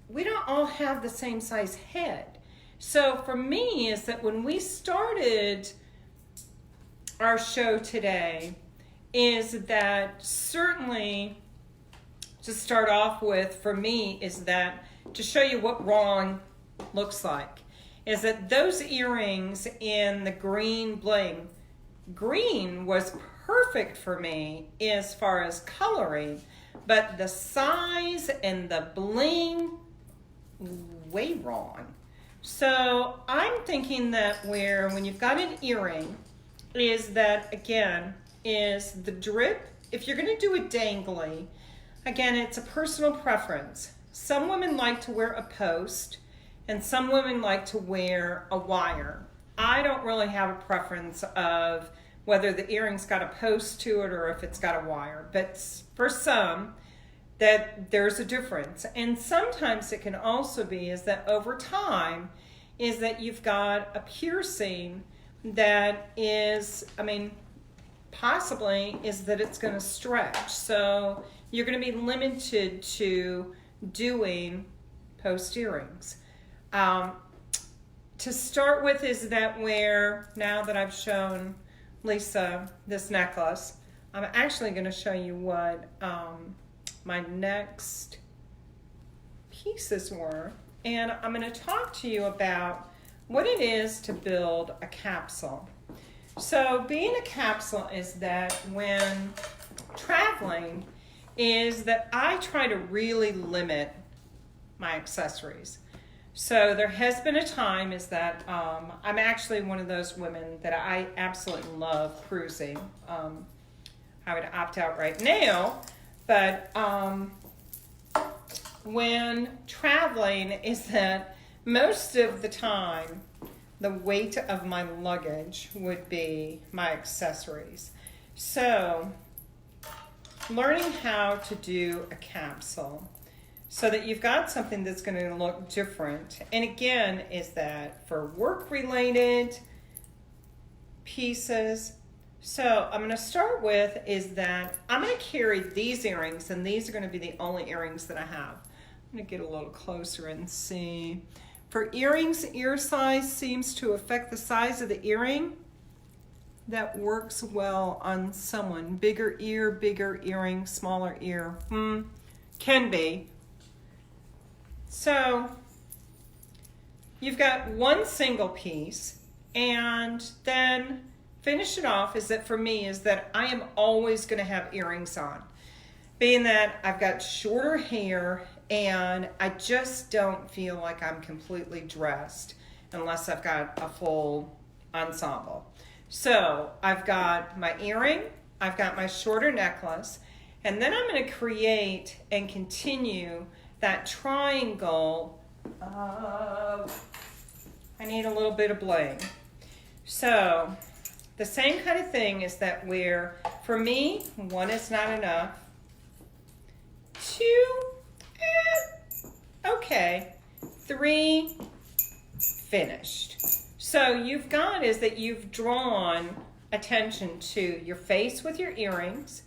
we don't all have the same size head. So for me is that when we started our show today, is that certainly to start off with for me is that to show you what wrong looks like is that those earrings in the green bling, green was perfect for me as far as coloring, but the size and the bling way wrong. So I'm thinking that when you've got an earring is that again is the drip. If you're going to do it dangly, again, it's a personal preference. Some women like to wear a post and some women like to wear a wire. I don't really have a preference of whether the earring's got a post to it or if it's got a wire, but for some that there's a difference. And sometimes it can also be is that over time is that you've got a piercing that is, I mean, possibly is that it's going to stretch. So you're going to be limited to doing post earrings. To start with is that where, now that I've shown Lisa this necklace, I'm actually going to show you what my next pieces were. And I'm going to talk to you about what it is to build a capsule. So being a capsule is that when traveling is that I try to really limit my accessories. So there has been a time is that I'm actually one of those women that I absolutely love cruising. I would opt out right now, but when traveling is that most of the time the weight of my luggage would be my accessories. So learning how to do a capsule so that you've got something that's going to look different. And again, is that for work-related pieces. So I'm going to start with is that I'm going to carry these earrings, and these are going to be the only earrings that I have. I'm going to get a little closer and see. For earrings, ear size seems to affect the size of the earring. That works well on someone. Bigger ear, bigger earring, smaller ear. Can be. So you've got one single piece, and then finish it off is that for me is that I am always going to have earrings on. Being that I've got shorter hair and I just don't feel like I'm completely dressed unless I've got a full ensemble. So I've got my earring, I've got my shorter necklace, and then I'm going to create and continue that triangle of, I need a little bit of bling. So the same kind of thing is that where, for me, one is not enough. Two, okay. Three, finished. So you've got is that you've drawn attention to your face with your earrings.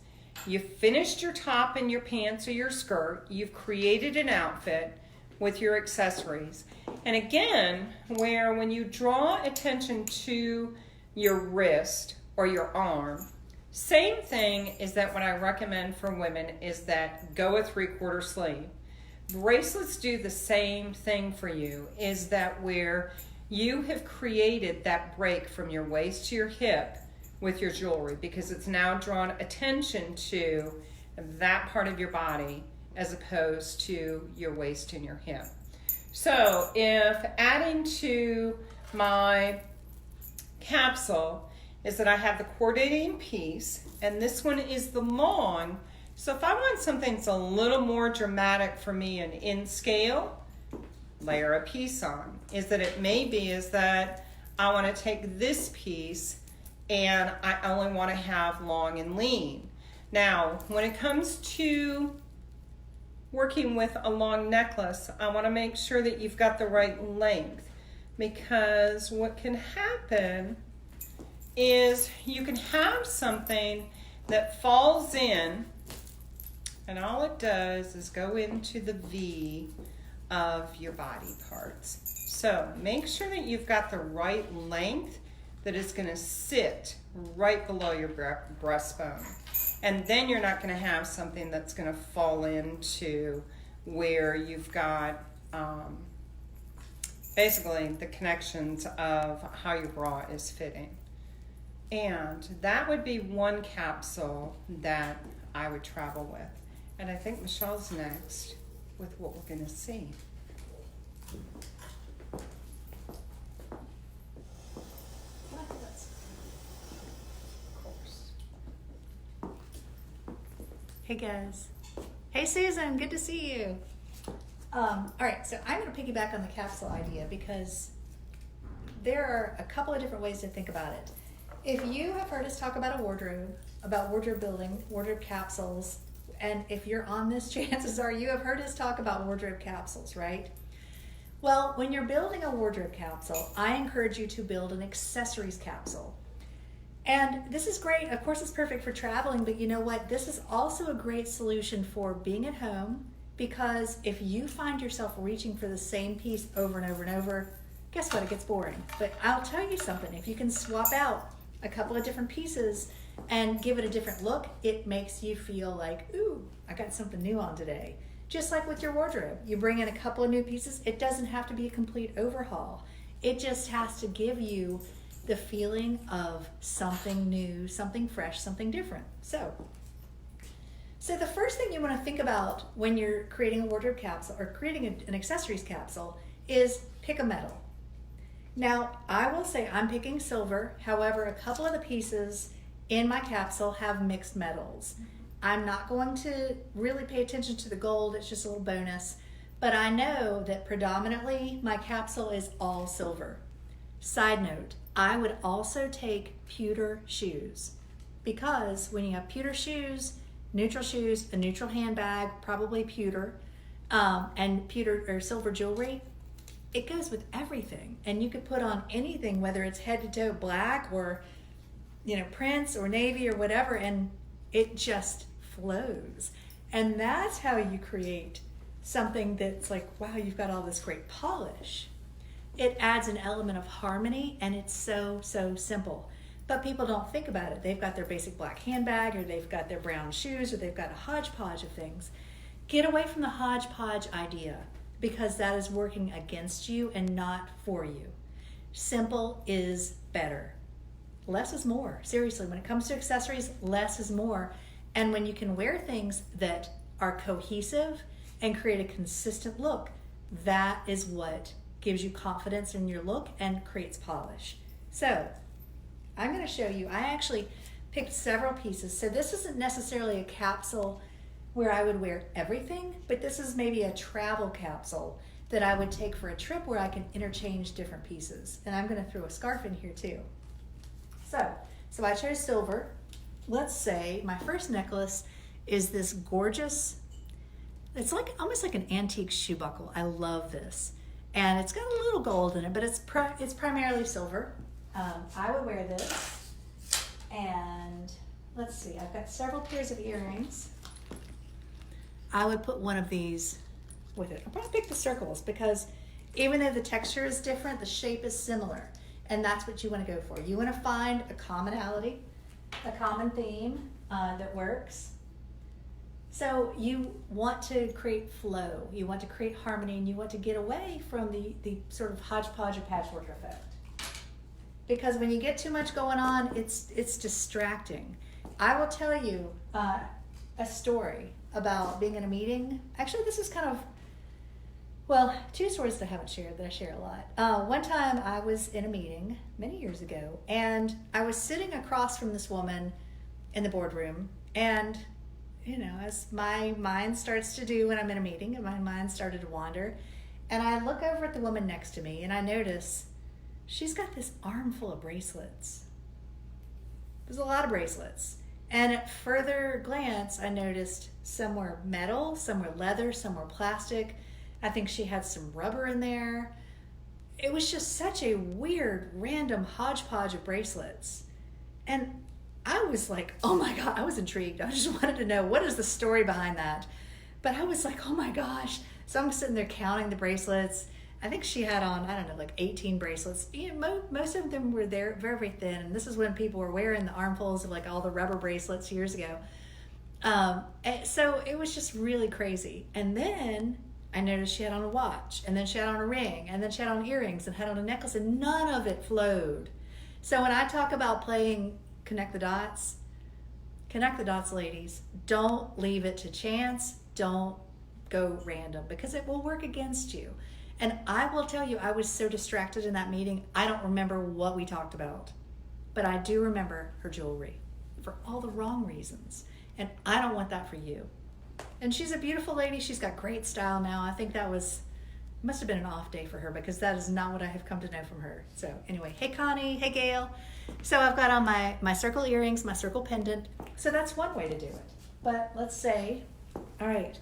You've finished your top and your pants or your skirt. You've created an outfit with your accessories. And again, where when you draw attention to your wrist or your arm, same thing is that what I recommend for women is that go a 3/4 sleeve. Bracelets do the same thing for you, is that where you have created that break from your waist to your hip with your jewelry, because it's now drawn attention to that part of your body as opposed to your waist and your hip. So if adding to my capsule is that I have the coordinating piece, and this one is the long. So if I want something that's a little more dramatic for me and in scale, layer a piece on. Is that it may be is that I want to take this piece and I only want to have long and lean. Now, when it comes to working with a long necklace, I want to make sure that you've got the right length, because what can happen is you can have something that falls in, and all it does is go into the V of your body parts. So make sure that you've got the right length that is going to sit right below your breastbone. And then you're not going to have something that's going to fall into where you've got basically the connections of how your bra is fitting. And that would be one capsule that I would travel with. And I think Michelle's next with what we're going to see. Hey guys. Hey Susan, good to see you. All right, so I'm going to piggyback on the capsule idea because there are a couple of different ways to think about it. If you have heard us talk about a wardrobe, about wardrobe building, wardrobe capsules, and if you're on this, chances are you have heard us talk about wardrobe capsules, right? Well, when you're building a wardrobe capsule, I encourage you to build an accessories capsule. And this is great. Of course, it's perfect for traveling, but you know what? This is also a great solution for being at home, because if you find yourself reaching for the same piece over and over and over, guess what? It gets boring. But I'll tell you something. If you can swap out a couple of different pieces and give it a different look, it makes you feel like, ooh, I got something new on today. Just like with your wardrobe. You bring in a couple of new pieces. It doesn't have to be a complete overhaul. It just has to give you the feeling of something new, something fresh, something different. So the first thing you want to think about when you're creating a wardrobe capsule or creating an accessories capsule is pick a metal. Now, I will say I'm picking silver. However, a couple of the pieces in my capsule have mixed metals. I'm not going to really pay attention to the gold. It's just a little bonus. But I know that predominantly my capsule is all silver. Side note, I would also take pewter shoes, because when you have pewter shoes, a neutral handbag, probably pewter, and pewter or silver jewelry, it goes with everything. And you could put on anything, whether it's head to toe black or, prints or navy or whatever, and it just flows. And that's how you create something that's like, wow, you've got all this great polish. It adds an element of harmony, and it's so, so simple. But people don't think about it. They've got their basic black handbag, or they've got their brown shoes, or they've got a hodgepodge of things. Get away from the hodgepodge idea, because that is working against you and not for you. Simple is better. Less is more. Seriously, when it comes to accessories, less is more. And when you can wear things that are cohesive and create a consistent look, that is what gives you confidence in your look and creates polish. So I'm going to show you, I actually picked several pieces. So this isn't necessarily a capsule where I would wear everything, but this is maybe a travel capsule that I would take for a trip where I can interchange different pieces. And I'm going to throw a scarf in here too. So I chose silver. Let's say my first necklace is this gorgeous, it's like almost like an antique shoe buckle. I love this. And it's got a little gold in it, but it's primarily silver. I would wear this. And let's see, I've got several pairs of earrings. I would put one of these with it. I'll probably pick the circles, because even though the texture is different, the shape is similar. And that's what you want to go for. You want to find a commonality, a common theme that works. So you want to create flow, you want to create harmony, and you want to get away from the sort of hodgepodge or patchwork effect. Because when you get too much going on, it's distracting. I will tell you a story about being in a meeting. Actually, this is kind of, well, two stories that I haven't shared that I share a lot. One time I was in a meeting many years ago, and I was sitting across from this woman in the boardroom, and you know, as my mind starts to do when I'm in a meeting, and my mind started to wander, and I look over at the woman next to me, and I notice she's got this armful of bracelets. There's a lot of bracelets. And at further glance, I noticed some were metal, some were leather, some were plastic. I think she had some rubber in there. It was just such a weird, random hodgepodge of bracelets. And I was like, oh my God, I was intrigued. I just wanted to know, what is the story behind that? But I was like, oh my gosh. So I'm sitting there counting the bracelets. I think she had on, I don't know, like 18 bracelets. You know, most of them were there very, very thin. And this is when people were wearing the armfuls of like all the rubber bracelets years ago. So it was just really crazy. And then I noticed she had on a watch, and then she had on a ring, and then she had on earrings and had on a necklace, and none of it flowed. So when I talk about playing connect the dots, ladies. Don't leave it to chance. Don't go random, because it will work against you. And I will tell you, I was so distracted in that meeting, I don't remember what we talked about. But I do remember her jewelry for all the wrong reasons. And I don't want that for you. And she's a beautiful lady. She's got great style now. I think that must have been an off day for her, because that is not what I have come to know from her. So anyway, hey Connie, hey Gail. So I've got on my circle earrings, my circle pendant. So that's one way to do it. But let's say, all right,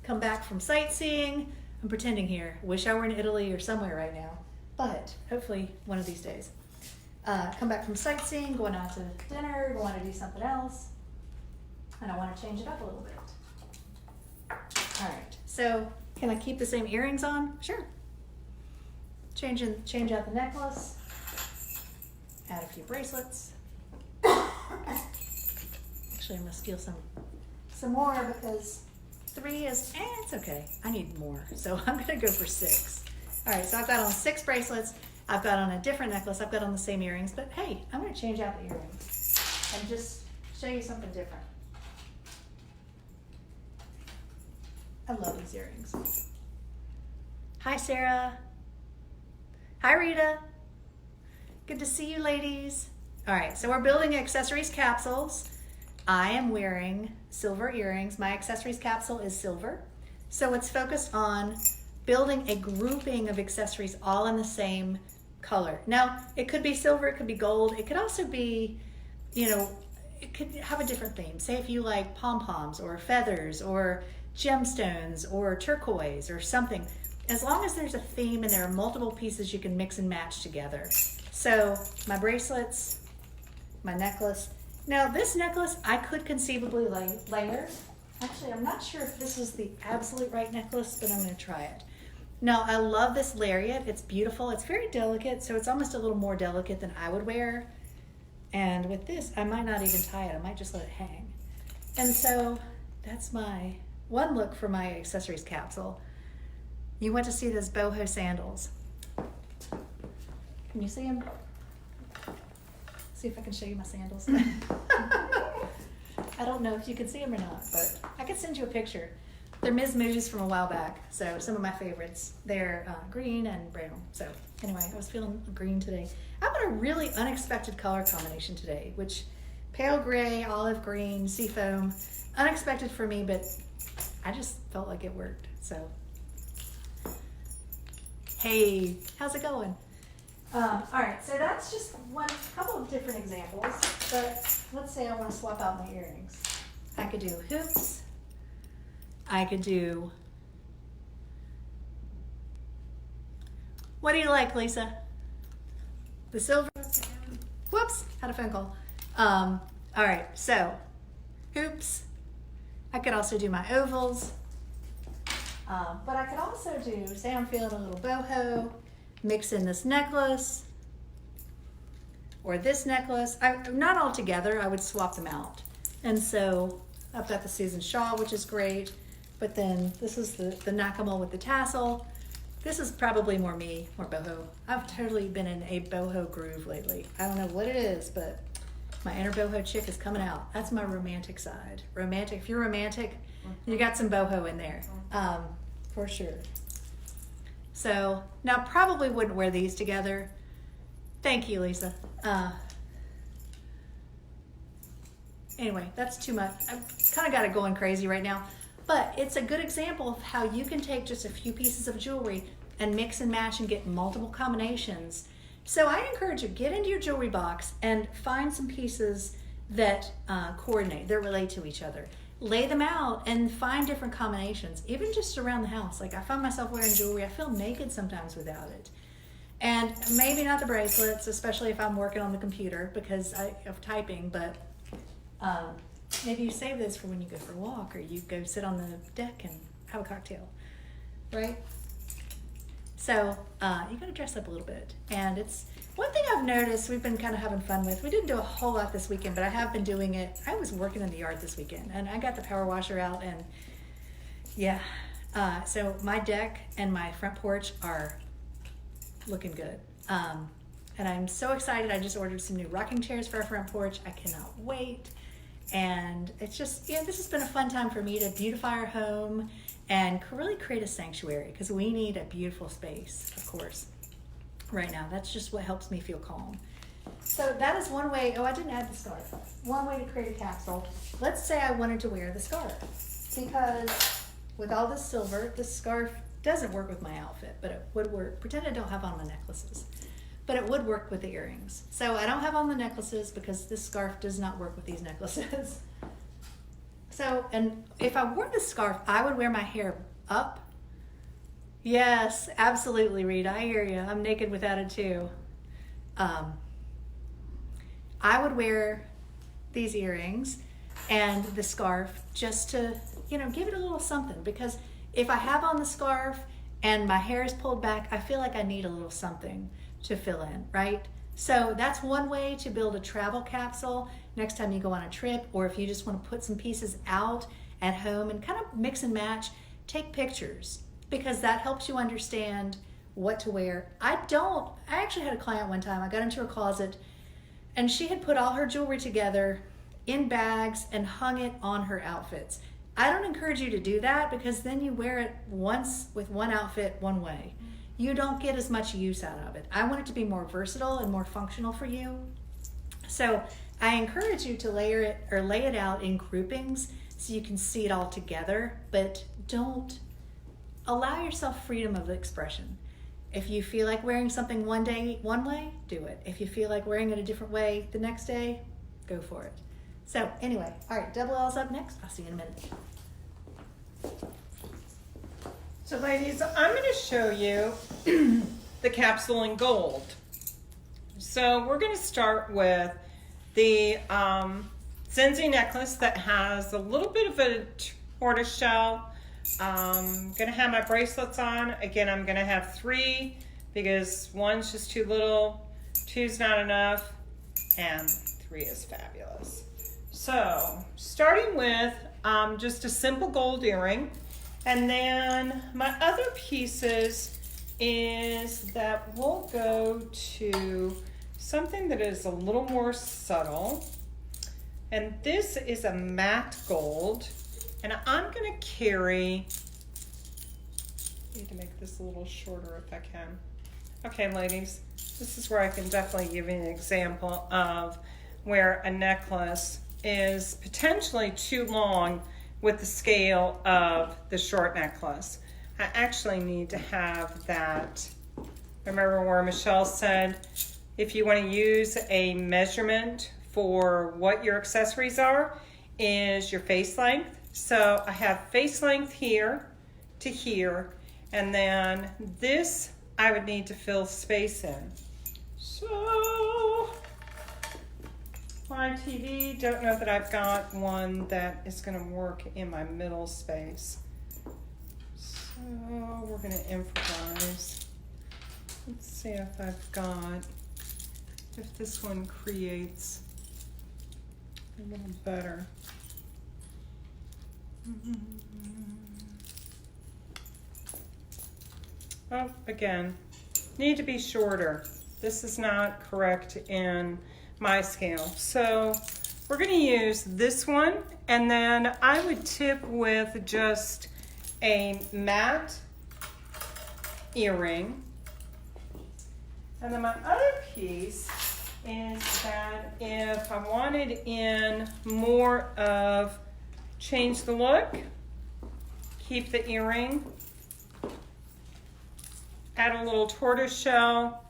come back from sightseeing. I'm pretending here. Wish I were in Italy or somewhere right now. But hopefully one of these days. Come back from sightseeing, going out to dinner, going to do something else. And I want to change it up a little bit. All right, so can I keep the same earrings on? Sure. Change out the necklace. Add a few bracelets. Actually, I'm gonna steal some more, because 3 is, it's okay. I need more, so I'm gonna go for 6. All right, so I've got on 6 bracelets. I've got on a different necklace. I've got on the same earrings, but hey, I'm gonna change out the earrings and just show you something different. I love these earrings. Hi, Sarah. Hi, Rita. Good to see you, ladies. All right, so we're building accessories capsules. I am wearing silver earrings. My accessories capsule is silver. So it's focused on building a grouping of accessories all in the same color. Now, it could be silver, it could be gold. It could also be, it could have a different theme. Say if you like pom-poms or feathers or gemstones or turquoise or something. As long as there's a theme and there are multiple pieces you can mix and match together. So my bracelets, my necklace. Now this necklace I could conceivably layer. Actually, I'm not sure if this is the absolute right necklace, but I'm going to try it. Now I love this lariat. It's beautiful. It's very delicate, so it's almost a little more delicate than I would wear. And with this, I might not even tie it. I might just let it hang. And so that's my one look for my accessories capsule. You want to see those boho sandals. Can you see them? See if I can show you my sandals. I don't know if you can see them or not, but I could send you a picture. They're Ms. Moos from a while back, so some of my favorites. They're green and brown. So anyway, I was feeling green today. I've got a really unexpected color combination today, which pale gray, olive green, seafoam. Unexpected for me, but I just felt like it worked, so. Hey, how's it going? All right, so that's just couple of different examples, but let's say I want to swap out my earrings. I could do hoops. I could do, what do you like, Lisa? The silver? Whoops, had a phone call. All right, so hoops. I could also do my ovals, but I could also do, say I'm feeling a little boho, mix in this necklace or this necklace. Not all together, I would swap them out. And so I've got the Susan shawl, which is great. But then this is the Nakamol with the tassel. This is probably more me, more boho. I've totally been in a boho groove lately. I don't know what it is, but my inner boho chick is coming out. That's my romantic side. Romantic, if you're romantic, you got some boho in there, for sure. So now probably wouldn't wear these together. Thank you, Lisa. Anyway, that's too much. I've kind of got it going crazy right now. But it's a good example of how you can take just a few pieces of jewelry and mix and match and get multiple combinations. So I encourage you, get into your jewelry box and find some pieces that coordinate, that relate to each other. Lay them out and find different combinations, even just around the house. Like I find myself wearing jewelry, I feel naked sometimes without it. And maybe not the bracelets, especially if I'm working on the computer because of typing, but maybe you save those for when you go for a walk or you go sit on the deck and have a cocktail, right? So you got to dress up a little bit. And it's one thing I've noticed we've been kind of having fun with. We didn't do a whole lot this weekend, but I have been doing it. I was working in the yard this weekend and I got the power washer out and yeah. So my deck and my front porch are looking good. And I'm so excited. I just ordered some new rocking chairs for our front porch. I cannot wait. And it's just, yeah, this has been a fun time for me to beautify our home and really create a sanctuary because we need a beautiful space, of course, right now. That's just what helps me feel calm. So that is one way. Oh, I didn't add the scarf. One way to create a capsule. Let's say I wanted to wear the scarf because with all this silver, this scarf doesn't work with my outfit, but it would work. Pretend I don't have on my necklaces. But it would work with the earrings. So I don't have on the necklaces because this scarf does not work with these necklaces. So, and if I wore this scarf, I would wear my hair up. Yes, absolutely, Rita. I hear you. I'm naked without it too. I would wear these earrings and the scarf just to, give it a little something. Because if I have on the scarf and my hair is pulled back, I feel like I need a little something to fill in, right? So that's one way to build a travel capsule next time you go on a trip, or if you just want to put some pieces out at home and kind of mix and match, take pictures because that helps you understand what to wear. I actually had a client one time, I got into her closet and she had put all her jewelry together in bags and hung it on her outfits. I don't encourage you to do that because then you wear it once with one outfit one way. You don't get as much use out of it. I want it to be more versatile and more functional for you. So I encourage you to lay it out in groupings so you can see it all together, but don't allow yourself freedom of expression. If you feel like wearing something one day, one way, do it. If you feel like wearing it a different way the next day, go for it. So anyway, all right, double L's up next. I'll see you in a minute. So ladies, I'm going to show you the capsule in gold. So we're going to start with the Zenzi necklace that has a little bit of a tortoise shell. I'm going to have my bracelets on. Again, I'm going to have 3 because 1's just too little, 2's not enough, and 3 is fabulous. So starting with just a simple gold earring. And then my other pieces is that we'll go to something that is a little more subtle. And this is a matte gold. And I'm going to carry, I need to make this a little shorter if I can. Okay, ladies, this is where I can definitely give you an example of where a necklace is potentially too long with the scale of the short necklace. I actually need to have that. Remember where Michelle said, if you want to use a measurement for what your accessories are, is your face length. So I have face length here to here, and then this I would need to fill space in. So my TV, don't know that I've got one that is going to work in my middle space. So we're going to improvise. Let's see if if this one creates a little better. Oh, again, need to be shorter. This is not correct in my scale. So we're going to use this one, and then I would tip with just a matte earring. And then my other piece is that if I wanted in more of change the look, keep the earring, add a little tortoise shell,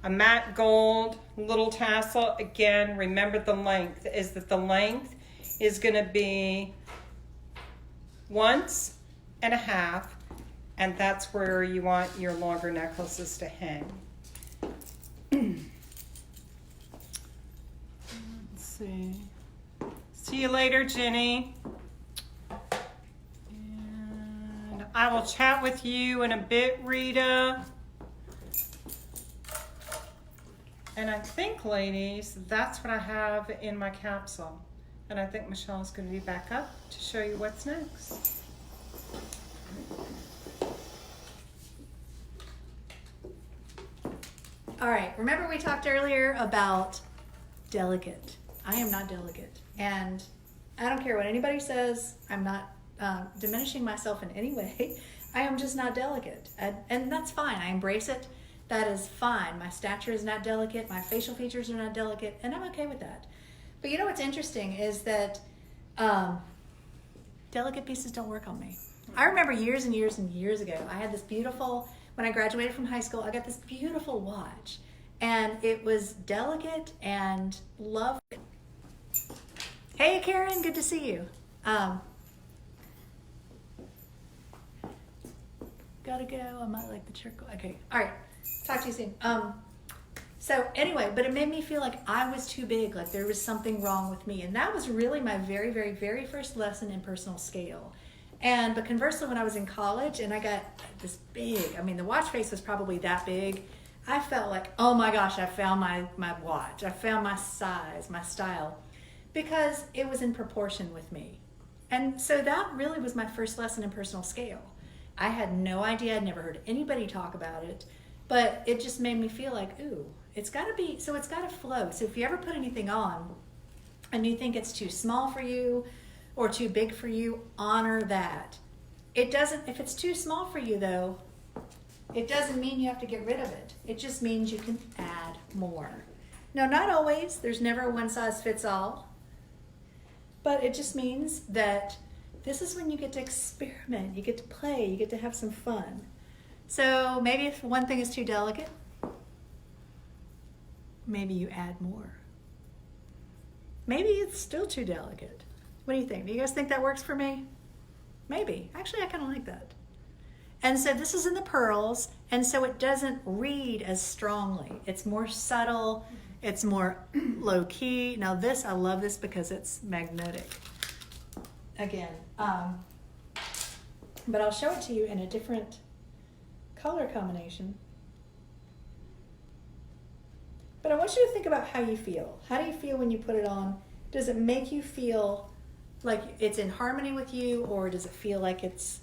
a matte gold, little tassel. Again, remember the length is that the length is going to be 1.5, and that's where you want your longer necklaces to hang. Let's see. See you later, Jenny. And I will chat with you in a bit, Rita. And I think, ladies, that's what I have in my capsule. And I think Michelle's going to be back up to show you what's next. All right, remember we talked earlier about delicate. I am not delicate. And I don't care what anybody says. I'm not diminishing myself in any way. I am just not delicate. And that's fine. I embrace it. That is fine. My stature is not delicate. My facial features are not delicate. And I'm okay with that. But you know what's interesting is that delicate pieces don't work on me. I remember years and years and years ago, I had this beautiful, when I graduated from high school, I got this beautiful watch. And it was delicate and lovely. Hey, Karen, good to see you. Gotta go. I might like the charcoal. Okay. All right. Talk to you soon. So anyway, but it made me feel like I was too big, like there was something wrong with me. And that was really my very, very, very first lesson in personal scale. But conversely, when I was in college and I got this big, I mean, the watch face was probably that big. I felt like, oh my gosh, I found my watch. I found my size, my style, because it was in proportion with me. And so that really was my first lesson in personal scale. I had no idea. I'd never heard anybody talk about it, but it just made me feel like, ooh, it's got to be, so it's got to flow. So if you ever put anything on and you think it's too small for you or too big for you, honor that. It doesn't, if it's too small for you though, it doesn't mean you have to get rid of it. It just means you can add more. Now, not always. There's never a one size fits all, but it just means that this is when you get to experiment, you get to play, you get to have some fun. So maybe if one thing is too delicate, maybe you add more. Maybe it's still too delicate. What do you think? Do you guys think that works for me? Maybe. Actually, I kind of like that. And so this is in the pearls, and so it doesn't read as strongly. It's more subtle, it's more low key. Now this, I love this because it's magnetic. Again, but I'll show it to you in a different color combination. But I want you to think about how you feel. How do you feel when you put it on? Does it make you feel like it's in harmony with you, or does it feel like it's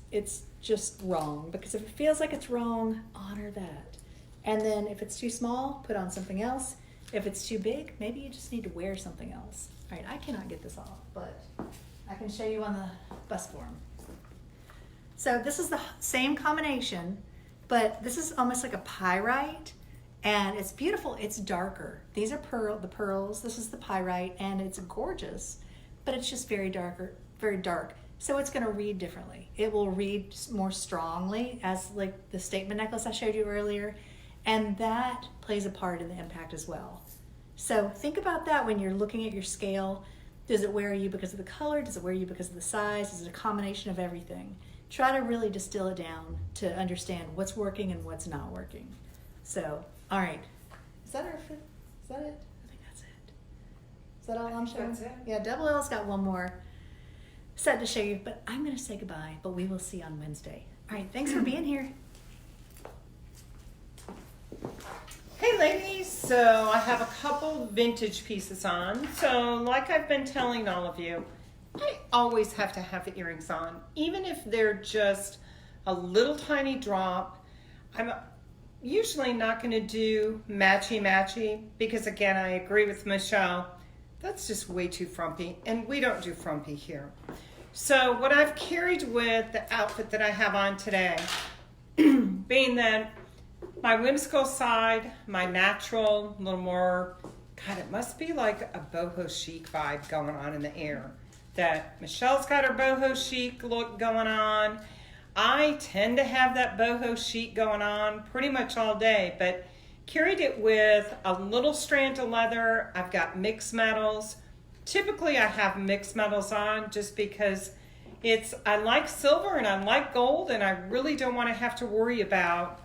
just wrong? Because if it feels like it's wrong, honor that. And then if it's too small, put on something else. If it's too big, maybe you just need to wear something else. All right, I cannot get this off, but I can show you on the bus form. So this is the same combination, but this is almost like a pyrite, and it's beautiful. It's darker. These are the pearls. This is the pyrite, and it's gorgeous, but it's just very dark. So it's going to read differently. It will read more strongly as like the statement necklace I showed you earlier, and that plays a part in the impact as well. So think about that when you're looking at your scale. Does it wear you because of the color? Does it wear you because of the size? Is it a combination of everything? Try to really distill it down to understand what's working and what's not working. So, all right. Is that our fit? Is that it? I think that's it. Is that all I'm showing? That's it. Yeah, Double L's got one more set to show you, but I'm going to say goodbye, but we will see on Wednesday. All right, thanks for being here. Hey ladies, so I have a couple vintage pieces on. So like I've been telling all of you, I always have to have the earrings on, even if they're just a little tiny drop. I'm usually not going to do matchy because, again, I agree with Michelle. That's just way too frumpy, and we don't do frumpy here. So what I've carried with the outfit that I have on today, being that my whimsical side, my natural, a little more, God, it must be like a boho chic vibe going on in the air. That Michelle's got her boho chic look going on. I tend to have that boho chic going on pretty much all day, but carried it with a little strand of leather. I've got mixed metals. Typically I have mixed metals on just because I like silver and I like gold, and I really don't want to have to worry about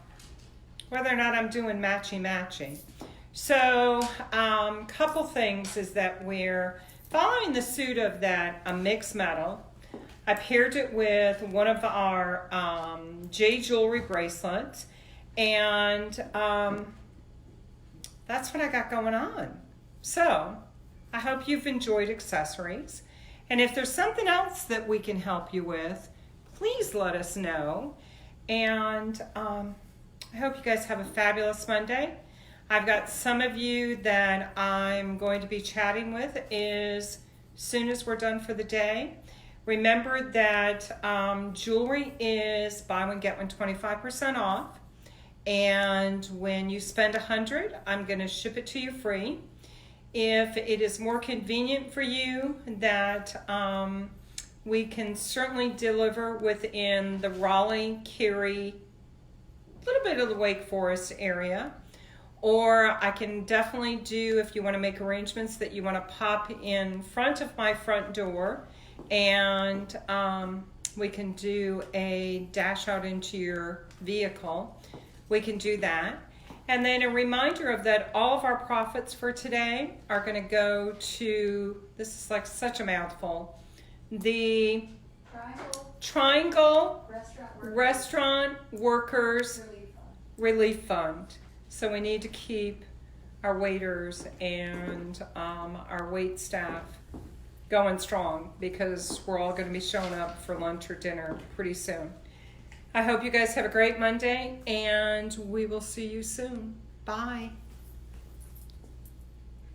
whether or not I'm doing matchy. So couple things is that we're following the suit of that a mixed metal. I paired it with one of our J Jewelry bracelets, and that's what I got going on. So I hope you've enjoyed accessories, and if there's something else that we can help you with, please let us know. And I hope you guys have a fabulous Monday. I've got some of you that I'm going to be chatting with as soon as we're done for the day. Remember that jewelry is buy one, get one 25% off. And when you spend $100, I'm going to ship it to you free. If it is more convenient for you, that we can certainly deliver within the Raleigh, Cary, a little bit of the Wake Forest area. Or I can definitely do, if you want to make arrangements that you want to pop in front of my front door, and we can do a dash out into your vehicle. We can do that. And then a reminder of that all of our profits for today are going to go to, this is like such a mouthful, the Triangle Restaurant Workers Relief Fund. So we need to keep our waiters and our wait staff going strong, because we're all going to be showing up for lunch or dinner pretty soon. I hope you guys have a great Monday, and we will see you soon. Bye.